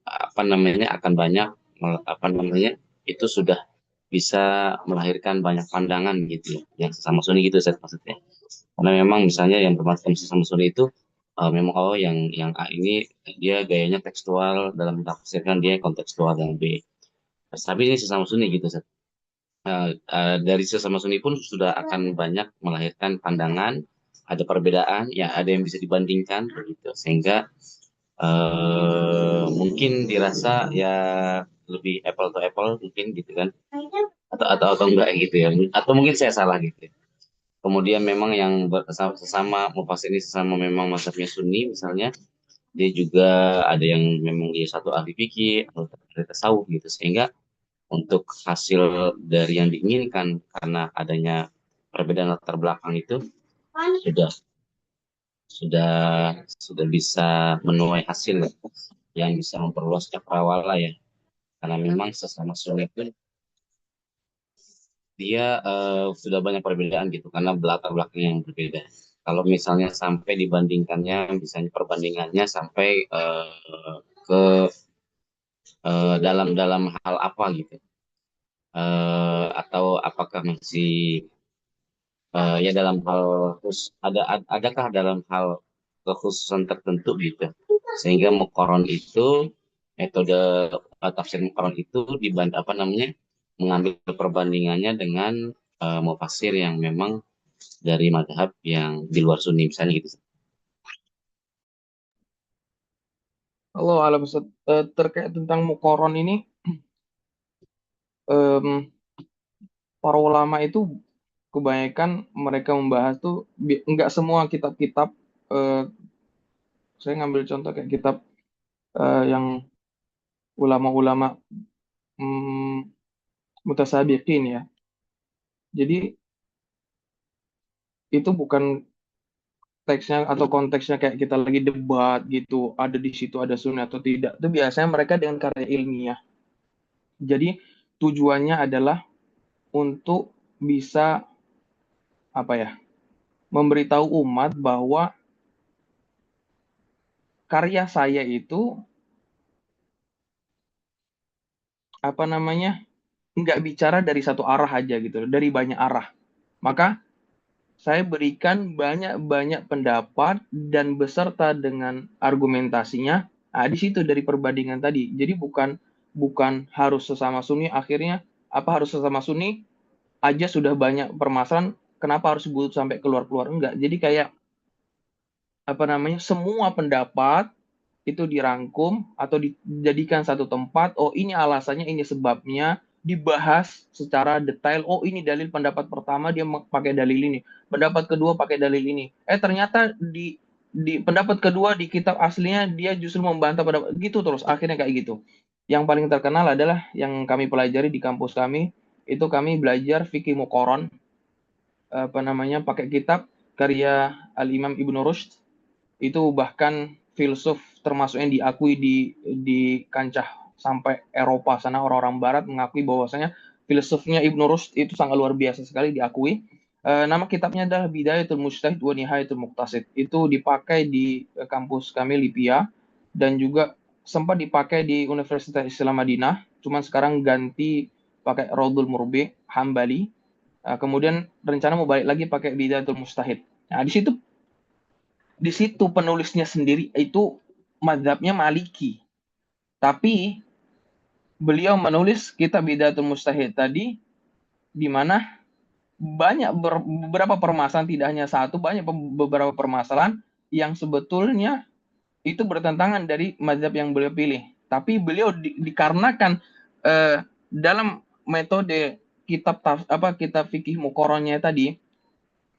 apa namanya akan banyak apa namanya, itu sudah bisa melahirkan banyak pandangan gitu ya, yang sesama Sunni gitu saya maksudnya. Karena memang misalnya yang bermadhab sesama Sunni itu memang yang A ini dia gayanya tekstual, dalam tafsirkan dia kontekstual, yang B. Tapi ini sesama Sunni gitu, Ustaz. Dari sesama Sunni pun sudah akan banyak melahirkan pandangan, ada perbedaan, ya ada yang bisa dibandingkan begitu, sehingga mungkin dirasa ya lebih apple to apple mungkin gitu kan, atau enggak gitu ya, atau mungkin saya salah gitu ya. Kemudian memang yang sesama mufasir ini sesama memang mazhabnya Sunni misalnya, dia juga ada yang memang dia satu ahli fikih atau ahli tasawuf gitu, sehingga untuk hasil dari yang diinginkan karena adanya perbedaan latar belakang itu sudah sudah sudah bisa menuai hasil yang bisa memperluas cakrawala ya, karena memang sesama Sunni pun dia sudah banyak perbedaan gitu karena latar belakang yang berbeda. Kalau misalnya sampai dibandingkannya, misalnya perbandingannya sampai ke dalam hal apa gitu, atau apakah masih ya dalam hal khusus, adakah dalam hal kekhususan tertentu gitu, sehingga muqaron itu, metode tafsir muqaron itu dibanding apa namanya, mengambil perbandingannya dengan mufassir yang memang dari madhab yang di luar Sunni misalnya gitu. Allah alam Ustaz. Terkait tentang mukoron ini, em, para ulama itu kebanyakan mereka membahas tuh nggak semua kitab-kitab. eh, saya ngambil contoh kayak kitab yang ulama-ulama mutasabiqin ya. Jadi itu bukan teksnya atau konteksnya kayak kita lagi debat gitu, ada di situ ada sunnah atau tidak. Itu biasanya mereka dengan karya ilmiah. Jadi tujuannya adalah untuk bisa apa ya, memberitahu umat bahwa karya saya itu apa namanya, nggak bicara dari satu arah aja gitu, dari banyak arah. Maka saya berikan banyak-banyak pendapat dan beserta dengan argumentasinya. Nah, di situ dari perbandingan tadi. Jadi bukan harus sesama Sunni, akhirnya apa harus sesama Sunni aja sudah banyak permasalahan, kenapa harus butuh sampai keluar-keluar, enggak. Jadi kayak apa namanya, semua pendapat itu dirangkum atau dijadikan satu tempat. Oh, ini alasannya, ini sebabnya, dibahas secara detail. Oh, ini dalil pendapat pertama dia pakai dalil ini, pendapat kedua pakai dalil ini. Ternyata di pendapat kedua di kitab aslinya dia justru membantah pendapat, gitu terus akhirnya kayak gitu. Yang paling terkenal adalah yang kami pelajari di kampus kami, itu kami belajar fikih muqaran, apa namanya, pakai kitab karya Al-Imam Ibnu Rushd. Itu bahkan filsuf termasuk yang diakui di kancah sampai Eropa sana, orang-orang barat mengakui bahwasanya filsufnya Ibnu Rushd itu sangat luar biasa sekali, diakui. Nama kitabnya adalah Bidayatul Mujtahid wa Nihayatul Muqtasid. Itu dipakai di kampus kami Lipia dan juga sempat dipakai di Universitas Islam Madinah, cuman sekarang ganti pakai Raudul Murbi Hambali. Kemudian rencana mau balik lagi pakai Bidayatul Mujtahid. Nah, di situ penulisnya sendiri itu mazhabnya Maliki. Tapi beliau menulis kitab Bidayatul Mujtahid tadi, di mana banyak beberapa permasalahan, tidak hanya satu, banyak beberapa permasalahan yang sebetulnya itu bertentangan dari mazhab yang beliau pilih. Tapi beliau dikarenakan dalam metode kitab fikih muqarannya tadi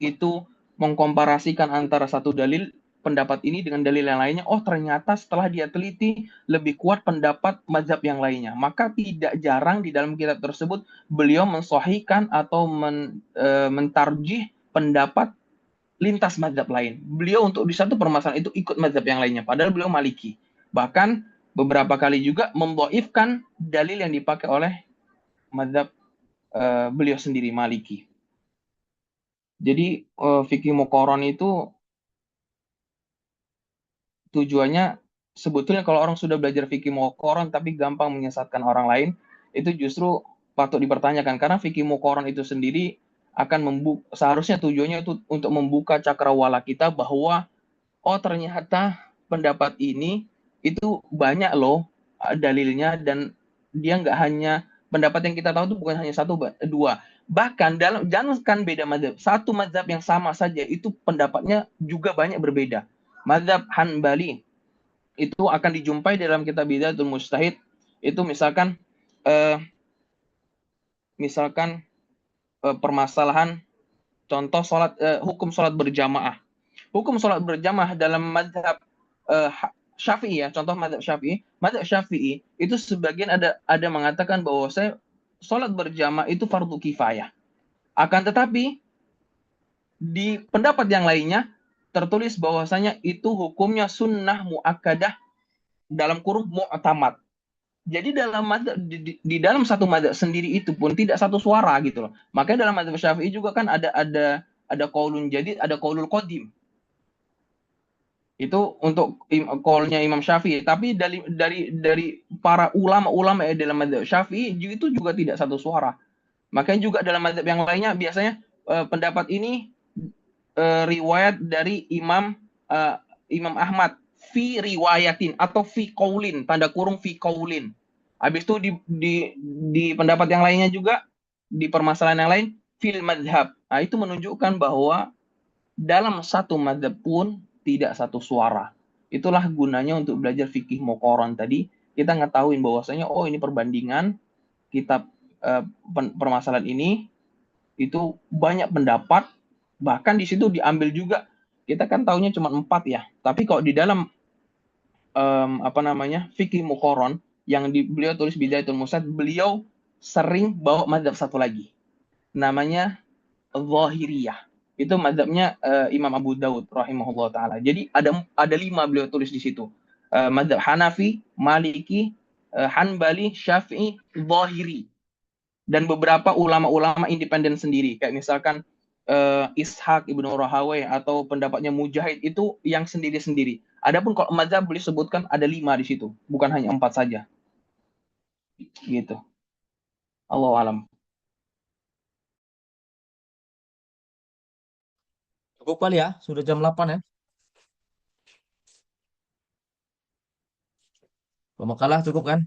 itu mengkomparasikan antara satu dalil pendapat ini dengan dalil yang lainnya. Oh, ternyata setelah dia teliti lebih kuat pendapat mazhab yang lainnya. Maka tidak jarang di dalam kitab tersebut beliau mensahihkan atau mentarjih pendapat lintas mazhab lain. Beliau untuk di satu permasalahan itu ikut mazhab yang lainnya, padahal beliau Maliki. Bahkan beberapa kali juga memdoifkan dalil yang dipakai oleh mazhab beliau sendiri Maliki. Jadi fikih muqaran itu tujuannya sebetulnya kalau orang sudah belajar fikih muqaran tapi gampang menyesatkan orang lain, itu justru patut dipertanyakan, karena fikih muqaran itu sendiri akan seharusnya tujuannya itu untuk membuka cakrawala kita bahwa oh, ternyata pendapat ini itu banyak loh dalilnya, dan dia nggak hanya pendapat yang kita tahu itu bukan hanya satu dua, bahkan jangankan beda mazhab, satu mazhab yang sama saja itu pendapatnya juga banyak berbeda. Mazhab Hanbali itu akan dijumpai dalam kitab Bidayatul Mujtahid itu misalkan permasalahan contoh hukum sholat berjamaah. Hukum sholat berjamaah dalam mazhab Syafi'i ya, contoh mazhab Syafi'i itu sebagian ada mengatakan bahwa sholat berjamaah itu fardu kifayah. Akan tetapi di pendapat yang lainnya tertulis bahwasanya itu hukumnya sunnah muakkadah dalam kurung mu'tamad. Jadi di dalam satu mazhab sendiri itu pun tidak satu suara gitu loh. Makanya dalam mazhab Syafi'i juga kan ada qaulun jadid, ada qaulul qadim. Itu untuk qaulnya Imam Syafi'i. Tapi dari para ulama-ulama dalam mazhab Syafi'i itu juga tidak satu suara. Makanya juga dalam mazhab yang lainnya biasanya pendapat ini riwayat dari Imam Ahmad fi riwayatin atau fi qaulin, tanda kurung fi qaulin. Habis itu di pendapat yang lainnya juga, di permasalahan yang lain, fil madhab. Nah, itu menunjukkan bahwa dalam satu madhab pun tidak satu suara. Itulah gunanya untuk belajar fikih muqaran tadi. Kita ngetahuin bahwasanya, oh ini perbandingan kitab permasalahan ini, itu banyak pendapat, bahkan di situ diambil juga, kita kan tahunya cuma 4 ya, tapi kalau di dalam fikih muqaran yang beliau tulis Bidayatul Mustad, beliau sering bawa mazhab satu lagi, namanya Zahiriyah. Itu mazhabnya Imam Abu Daud rahimahullah taala. Jadi ada 5 beliau tulis di situ. Mazhab Hanafi, Maliki, Hanbali, Syafi'i, Zahiri. Dan beberapa ulama-ulama independen sendiri, kayak misalkan Ishaq Ibnu Rahawai atau pendapatnya Mujahid, itu yang sendiri-sendiri. Adapun kalau mazhab boleh sebutkan ada 5 di situ, bukan hanya 4 saja. Gitu. Allahu alam. Cukup kali ya, sudah jam 8 ya. Pemakalah cukup kan?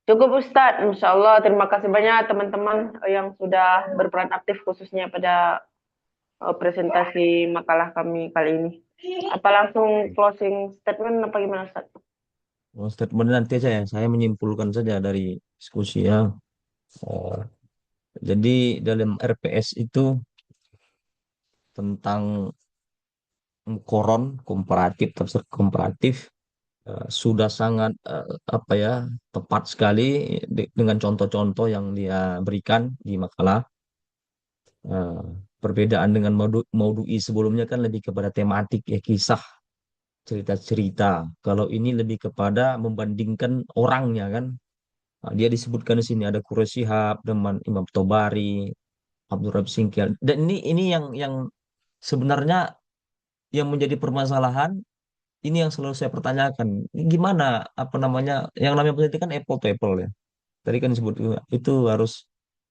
Cukup Ustadz, Insya Allah. Terima kasih banyak teman-teman yang sudah berperan aktif khususnya pada presentasi makalah kami kali ini. Apa langsung closing statement apa gimana Ustadz? Statement nanti aja ya, saya menyimpulkan saja dari diskusi ya. Jadi dalam RPS itu tentang koron komparatif, tafsir komparatif, sudah sangat tepat sekali dengan contoh-contoh yang dia berikan di makalah. Perbedaan dengan Maudu'i sebelumnya kan lebih kepada tematik ya, kisah, cerita-cerita. Kalau ini lebih kepada membandingkan orangnya kan. Nah, dia disebutkan di sini ada Quraish Shihab, dengan Imam Tobari, Abdurrahman Singkial. Dan ini yang sebenarnya yang menjadi permasalahan, ini yang selalu saya pertanyakan. Ini gimana yang namanya penelitian kan apple to apple ya. Tadi kan disebut itu harus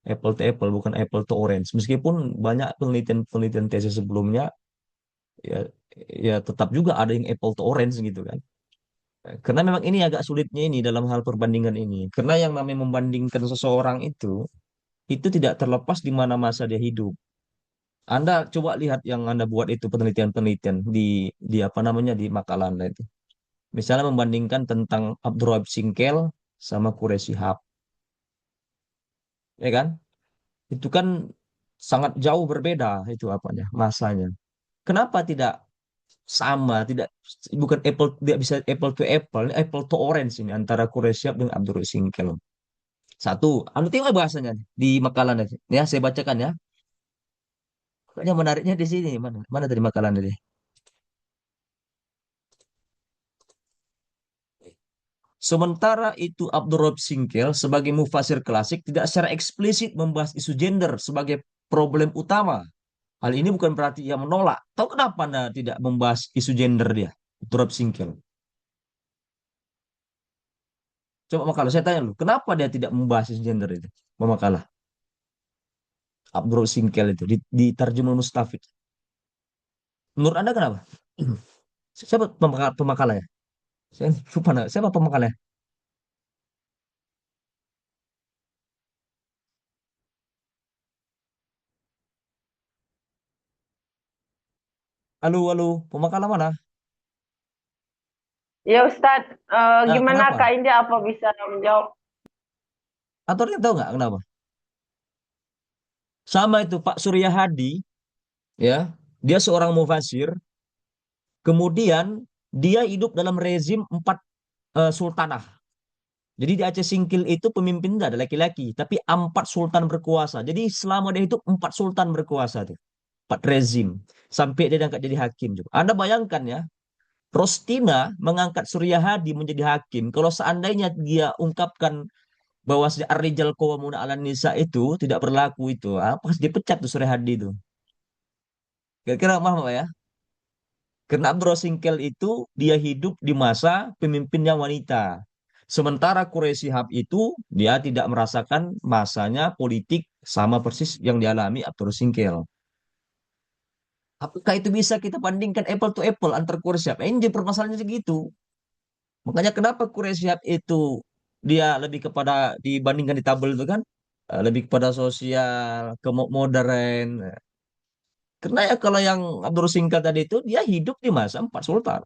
apple to apple, bukan apple to orange. Meskipun banyak penelitian tesis sebelumnya ya ya tetap juga ada yang apple to orange gitu kan. Karena memang ini agak sulitnya ini dalam hal perbandingan ini. Karena yang namanya membandingkan seseorang itu tidak terlepas di mana masa dia hidup. Anda coba lihat yang Anda buat itu penelitian-penelitian di makalah Anda itu. Misalnya membandingkan tentang Abdurrahman Singkel sama Quraish Shihab. Ya kan? Itu kan sangat jauh berbeda itu masanya. Kenapa tidak sama, tidak bukan apple, tidak bisa apple to apple, ini apple to orange ini antara Quraish Shihab dengan Abdurrahman Singkel. Satu, anu tengok bahasanya nih, di makalah nanti. Ya, saya bacakan ya. Pokoknya menariknya di sini. Mana? Mana tadi makalah tadi? Sementara itu Abdurrahman Singkel sebagai mufasir klasik tidak secara eksplisit membahas isu gender sebagai problem utama. Hal ini bukan berarti ia menolak. Tahu kenapa Anda tidak membahas isu gender dia? Abdurrahman Singkel. Coba makalah saya tanya lu, kenapa dia tidak membahas isu gender itu? Makalah Abdurrahman Singkel itu di Tarjumul Mustafid. Menurut Anda kenapa? Siapa pemakalanya? Saya lupa, siapa pemakalnya? Halo, halo, pemakalah mana? Ya Ustadz, Nah, gimana kenapa? Kak Indah apa bisa menjawab? Atau dia tahu nggak kenapa? Sama itu Pak Surya Hadi, ya, dia seorang mufasir. Kemudian dia hidup dalam rezim 4 sultanah. Jadi di Aceh Singkil itu pemimpin tidak ada laki-laki, tapi 4 sultan berkuasa. Jadi selama dia hidup 4 sultan berkuasa tuh, 4 rezim, sampai dia diangkat jadi hakim juga. Anda bayangkan ya, Rostina mengangkat Surya Hadi menjadi hakim. Kalau seandainya dia ungkapkan bahwa si Ar-Rijal Qawwamuna 'alan Nisa itu tidak berlaku itu, pasti dipecat tuh Surya Hadi itu. Kira-kira paham Pak ya? Karena Abdurrahman Singkel itu dia hidup di masa pemimpinnya wanita. Sementara Quraisy Shihab itu dia tidak merasakan masanya politik sama persis yang dialami Abdurrahman Singkel. Apakah itu bisa kita bandingkan apple to apple antar Quraisy Shihab? Ini permasalahannya segitu. Makanya kenapa Quraish Shihab itu dia lebih kepada dibandingkan di tabel itu kan lebih kepada sosial, modern. Karena ya kalau yang Abdul Singkat tadi itu dia hidup di masa empat sultan.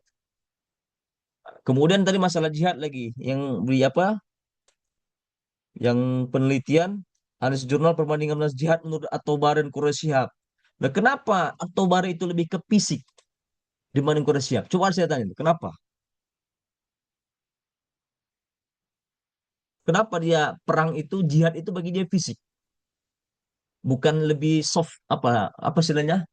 Kemudian tadi masalah jihad lagi yang beli apa? Yang penelitian Anis Jurnal perbandingan Mas jihad menurut At-Tabari dan Quraish Shihab. Nah, kenapa At-Tabari itu lebih ke fisik dibanding Quraish Shihab? Coba saya tanya, kenapa? Kenapa dia perang itu jihad itu bagi dia fisik, bukan lebih soft apa istilahnya?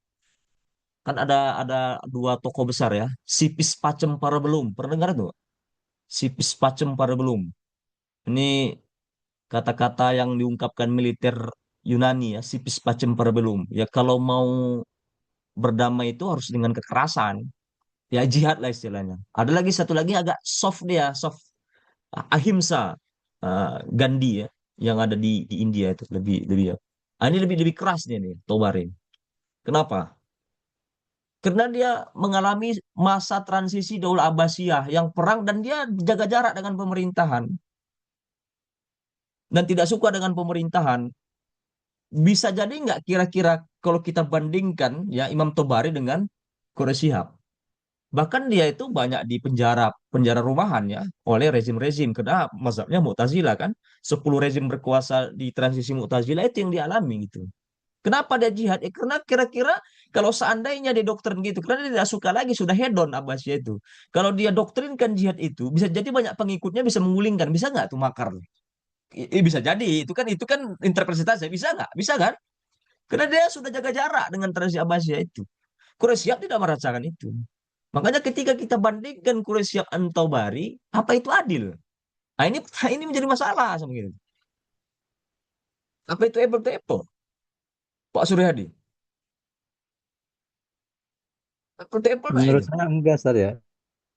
Kan ada dua tokoh besar ya, Sipis Pacem Parabellum. Pernah dengar tuh? Sipis Pacem Parabellum. Ini kata-kata yang diungkapkan militer Yunani ya, Sipis Pacem Parabellum. Ya kalau mau berdamai itu harus dengan kekerasan. Ya jihad lah istilahnya. Ada lagi satu lagi agak soft dia, soft ahimsa, Gandhi ya, yang ada di India itu lebih lebih ya. Ini lebih lebih keras dia nih, Tobarin. Kenapa? Karena dia mengalami masa transisi Daulah Abbasiyah yang perang dan dia jaga jarak dengan pemerintahan dan tidak suka dengan pemerintahan. Bisa jadi nggak kira-kira kalau kita bandingkan ya Imam Tobari dengan Quraish Shihab. Bahkan dia itu banyak di penjara penjara rumahan ya oleh rezim-rezim karena mazhabnya Mu'tazilah kan. 10 rezim berkuasa di transisi Mu'tazilah itu yang dialami gitu. Kenapa dia jihad? Karena kira-kira kalau seandainya dia doktrin gitu, karena dia tidak suka lagi sudah hedon Abbasiyah itu. Kalau dia doktrinkan jihad itu, bisa jadi banyak pengikutnya bisa menggulingkan, bisa nggak tuh makar? Bisa jadi, itu kan interpretasi, bisa nggak? Bisa kan? Karena dia sudah jaga jarak dengan tradisi Abbasiyah itu. Quraisy Shihab tidak merasakan itu. Makanya ketika kita bandingkan Quraisy Shihab An-Tabari, apa itu adil? Nah, ini menjadi masalah sama gitu. Apa itu apple to apple? Pak Suryadi. Apple to apple nggak Menurut itu? saya enggak, Sar ya.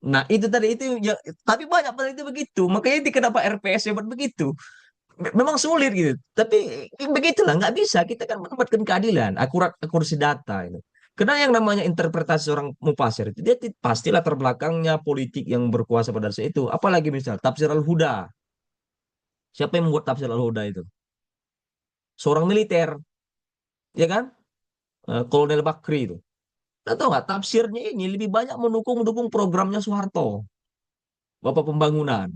Nah, itu tadi itu ya, tapi banyak peneliti begitu. Makanya itu kenapa RPS hebat begitu. Memang sulit gitu. Tapi begitulah, nggak bisa. Kita kan menempatkan keadilan, akurasi data itu. Karena yang namanya interpretasi orang mufasir itu dia pasti latar belakangnya politik yang berkuasa pada saat itu. Apalagi misal tafsir Al-Huda. Siapa yang membuat tafsir Al-Huda itu? Seorang militer, ya kan? Kolonel Bakri itu. Tahu nggak tafsirnya ini lebih banyak mendukung programnya Soeharto, Bapak Pembangunan.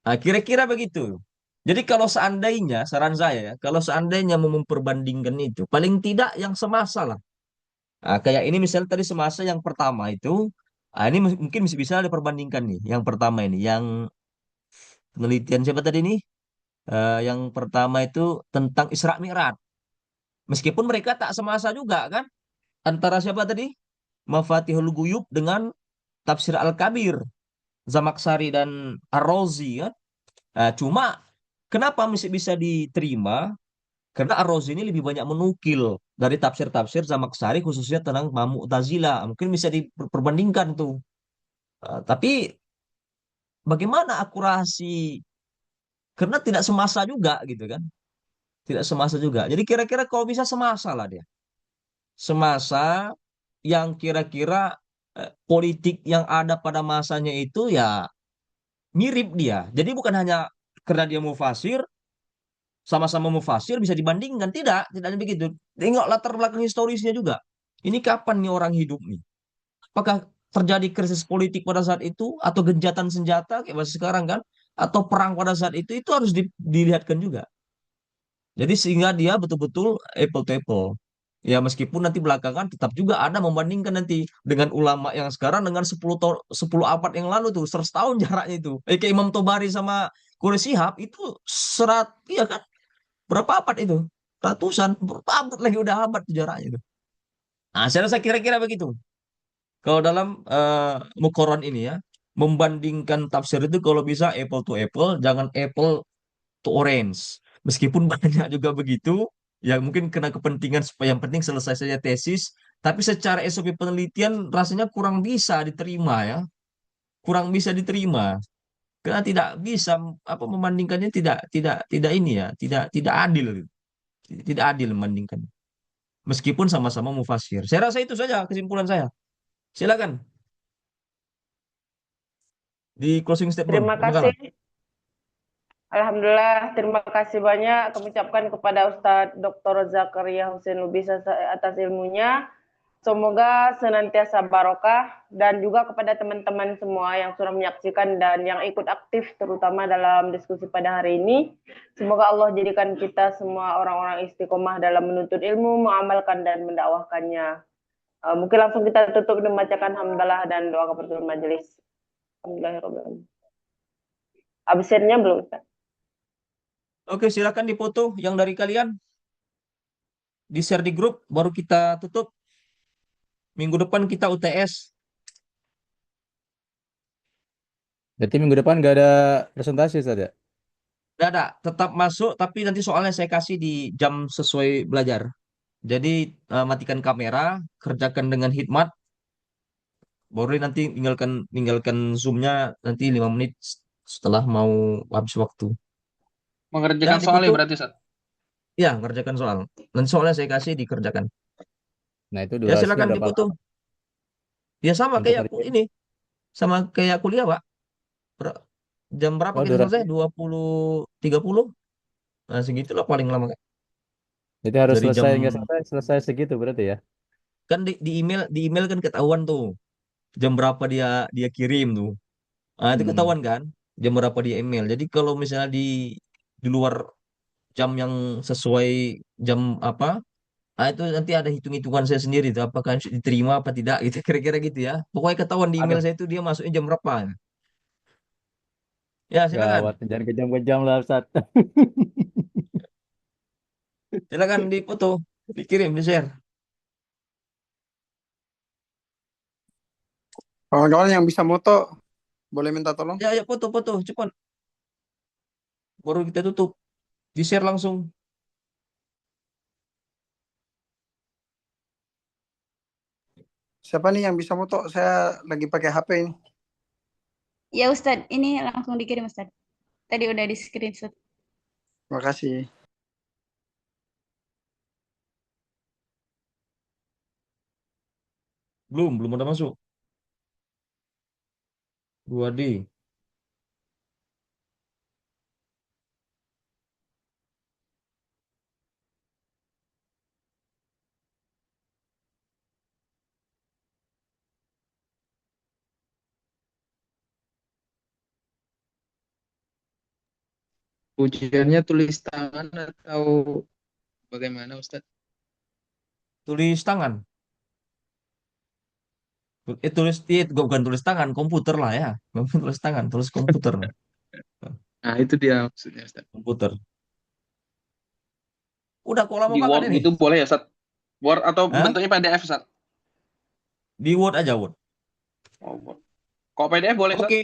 Nah, kira-kira begitu. Jadi kalau seandainya, saran saya ya, kalau seandainya mau memperbandingkan itu, paling tidak yang semasa lah. Nah, kayak ini misalnya tadi semasa yang pertama itu, ini mungkin bisa diperbandingkan nih. Yang pertama ini, yang penelitian siapa tadi nih? Yang pertama itu tentang Isra Mi'raj. Meskipun mereka tak semasa juga kan, antara siapa tadi? Mafatihul Guyub dengan Tafsir Al-Kabir, Zamakhsyari dan Ar-Razi kan. Nah, cuma kenapa masih bisa diterima? Karena Ar-Razi ini lebih banyak menukil dari tafsir-tafsir Zamakhsyari khususnya tentang Mu'tazilah. Mungkin bisa diperbandingkan tuh. Tapi bagaimana akurasi? Karena tidak semasa juga gitu kan. Tidak semasa juga. Jadi kira-kira kalau bisa semasa lah dia. Semasa yang kira-kira politik yang ada pada masanya itu ya mirip dia. Jadi bukan hanya karena dia mufasir, sama-sama mufasir bisa dibandingkan. Tidak ada begitu. Tengok latar belakang historisnya juga. Ini kapan nih orang hidup nih? Apakah terjadi krisis politik pada saat itu atau genjatan senjata kayak bahasa sekarang kan? Atau perang pada saat itu harus dilihatkan juga. Jadi sehingga dia betul-betul apple to apple. Ya meskipun nanti belakangan tetap juga ada membandingkan nanti dengan ulama yang sekarang dengan 10 abad yang lalu tuh 100 tahun jaraknya itu. Kayak Imam Tobari sama Quraish Shihab itu iya kan berapa abad itu? Ratusan, berapa abad lagi udah abad tuh jaraknya itu. Nah, saya rasa kira-kira begitu. Kalau dalam Mukoron ini ya, membandingkan tafsir itu kalau bisa apple to apple, jangan apple to orange. Meskipun banyak juga begitu, ya mungkin kena kepentingan supaya yang penting selesai saja tesis, tapi secara SOP penelitian rasanya kurang bisa diterima ya, kurang bisa diterima. Karena tidak bisa apa membandingkannya tidak ini ya, tidak adil, tidak adil membandingkan. Meskipun sama-sama mufasir. Saya rasa itu saja kesimpulan saya. Silakan. Di closing statement, Terima silakan. kasih. Alhamdulillah, terima kasih banyak kami ucapkan kepada Ustadz Dr. Zakaria Hussein Lubis atas ilmunya. Semoga senantiasa barokah dan juga kepada teman-teman semua yang sudah menyaksikan dan yang ikut aktif terutama dalam diskusi pada hari ini. Semoga Allah jadikan kita semua orang-orang istiqomah dalam menuntut ilmu, mengamalkan dan mendakwahkannya. Mungkin langsung kita tutup dengan membacakan hamdalah dan doa kafaratul majelis. Alhamdulillahirrahmanirrahim. Absennya belum, Ustaz? Oke, silakan dipoto yang dari kalian. Di-share di grup, baru kita tutup. Minggu depan kita UTS. Berarti minggu depan nggak ada presentasi saja. Nggak ada, tetap masuk, tapi nanti soalnya saya kasih di jam sesuai belajar. Jadi matikan kamera, kerjakan dengan hikmat, baru nanti tinggalkan Zoom-nya nanti 5 menit setelah mau habis waktu. Mengerjakan Dan soalnya dipoto, berarti, Ustaz. ya ngerjakan soal. Nanti soalnya saya kasih dikerjakan. Nah, itu Ya durasinya silakan berapa dipoto. lama Ya sama untuk kayak ngerjain? ini, sama kayak kuliah, Pak. Jam berapa Oh, kita selesai? durasi. 20, 30? Nah, segitulah paling lama. Jadi harus Dari selesai nggak jam, selesai segitu berarti ya. kan di email kan ketahuan tuh jam berapa dia dia kirim tuh. Ah, itu Hmm. ketahuan kan jam berapa dia email. Jadi kalau misalnya di luar jam yang sesuai jam apa, itu nanti ada hitung-hitungan saya sendiri tuh apakah diterima apa tidak gitu kira-kira gitu ya. Pokoknya ketahuan di email Aduh, saya itu dia masuknya jam berapa. Ya gawat. silakan. Jangan kejam-kejam lah, Ustaz. Silakan dipoto, dikirim, di-share. Kawan-kawan yang bisa moto, boleh minta tolong? Ya, ya foto-foto cepat. Baru kita tutup. Di-share langsung. Siapa nih yang bisa moto? Saya lagi pakai HP ini. Ya Ustadz, ini langsung dikirim Ustadz. Tadi udah di screenshot. Terima kasih. Belum ada masuk. 2D. Ujiannya tulis tangan atau bagaimana, Ustaz? Tulis tangan. Bukan tulis tangan, komputer lah ya. Bukan tulis tangan, tulis komputer. Nah, itu dia maksudnya, Ustaz. Komputer. Udah kok lama Di banget Word ini. gitu boleh ya, Ustaz? Word atau Hah? bentuknya PDF, Ustaz? Di Word aja, Word. Oh, Word. Kok PDF boleh, Ustaz? Oke.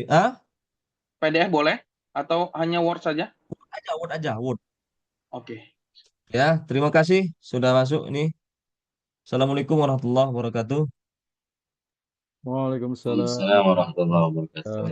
Ah? PDF boleh? Atau hanya Word saja? Word aja, Word. Oke. Ya, terima kasih sudah masuk ini. Assalamualaikum warahmatullahi wabarakatuh. Waalaikumsalam. Waalaikumsalam warahmatullahi wabarakatuh.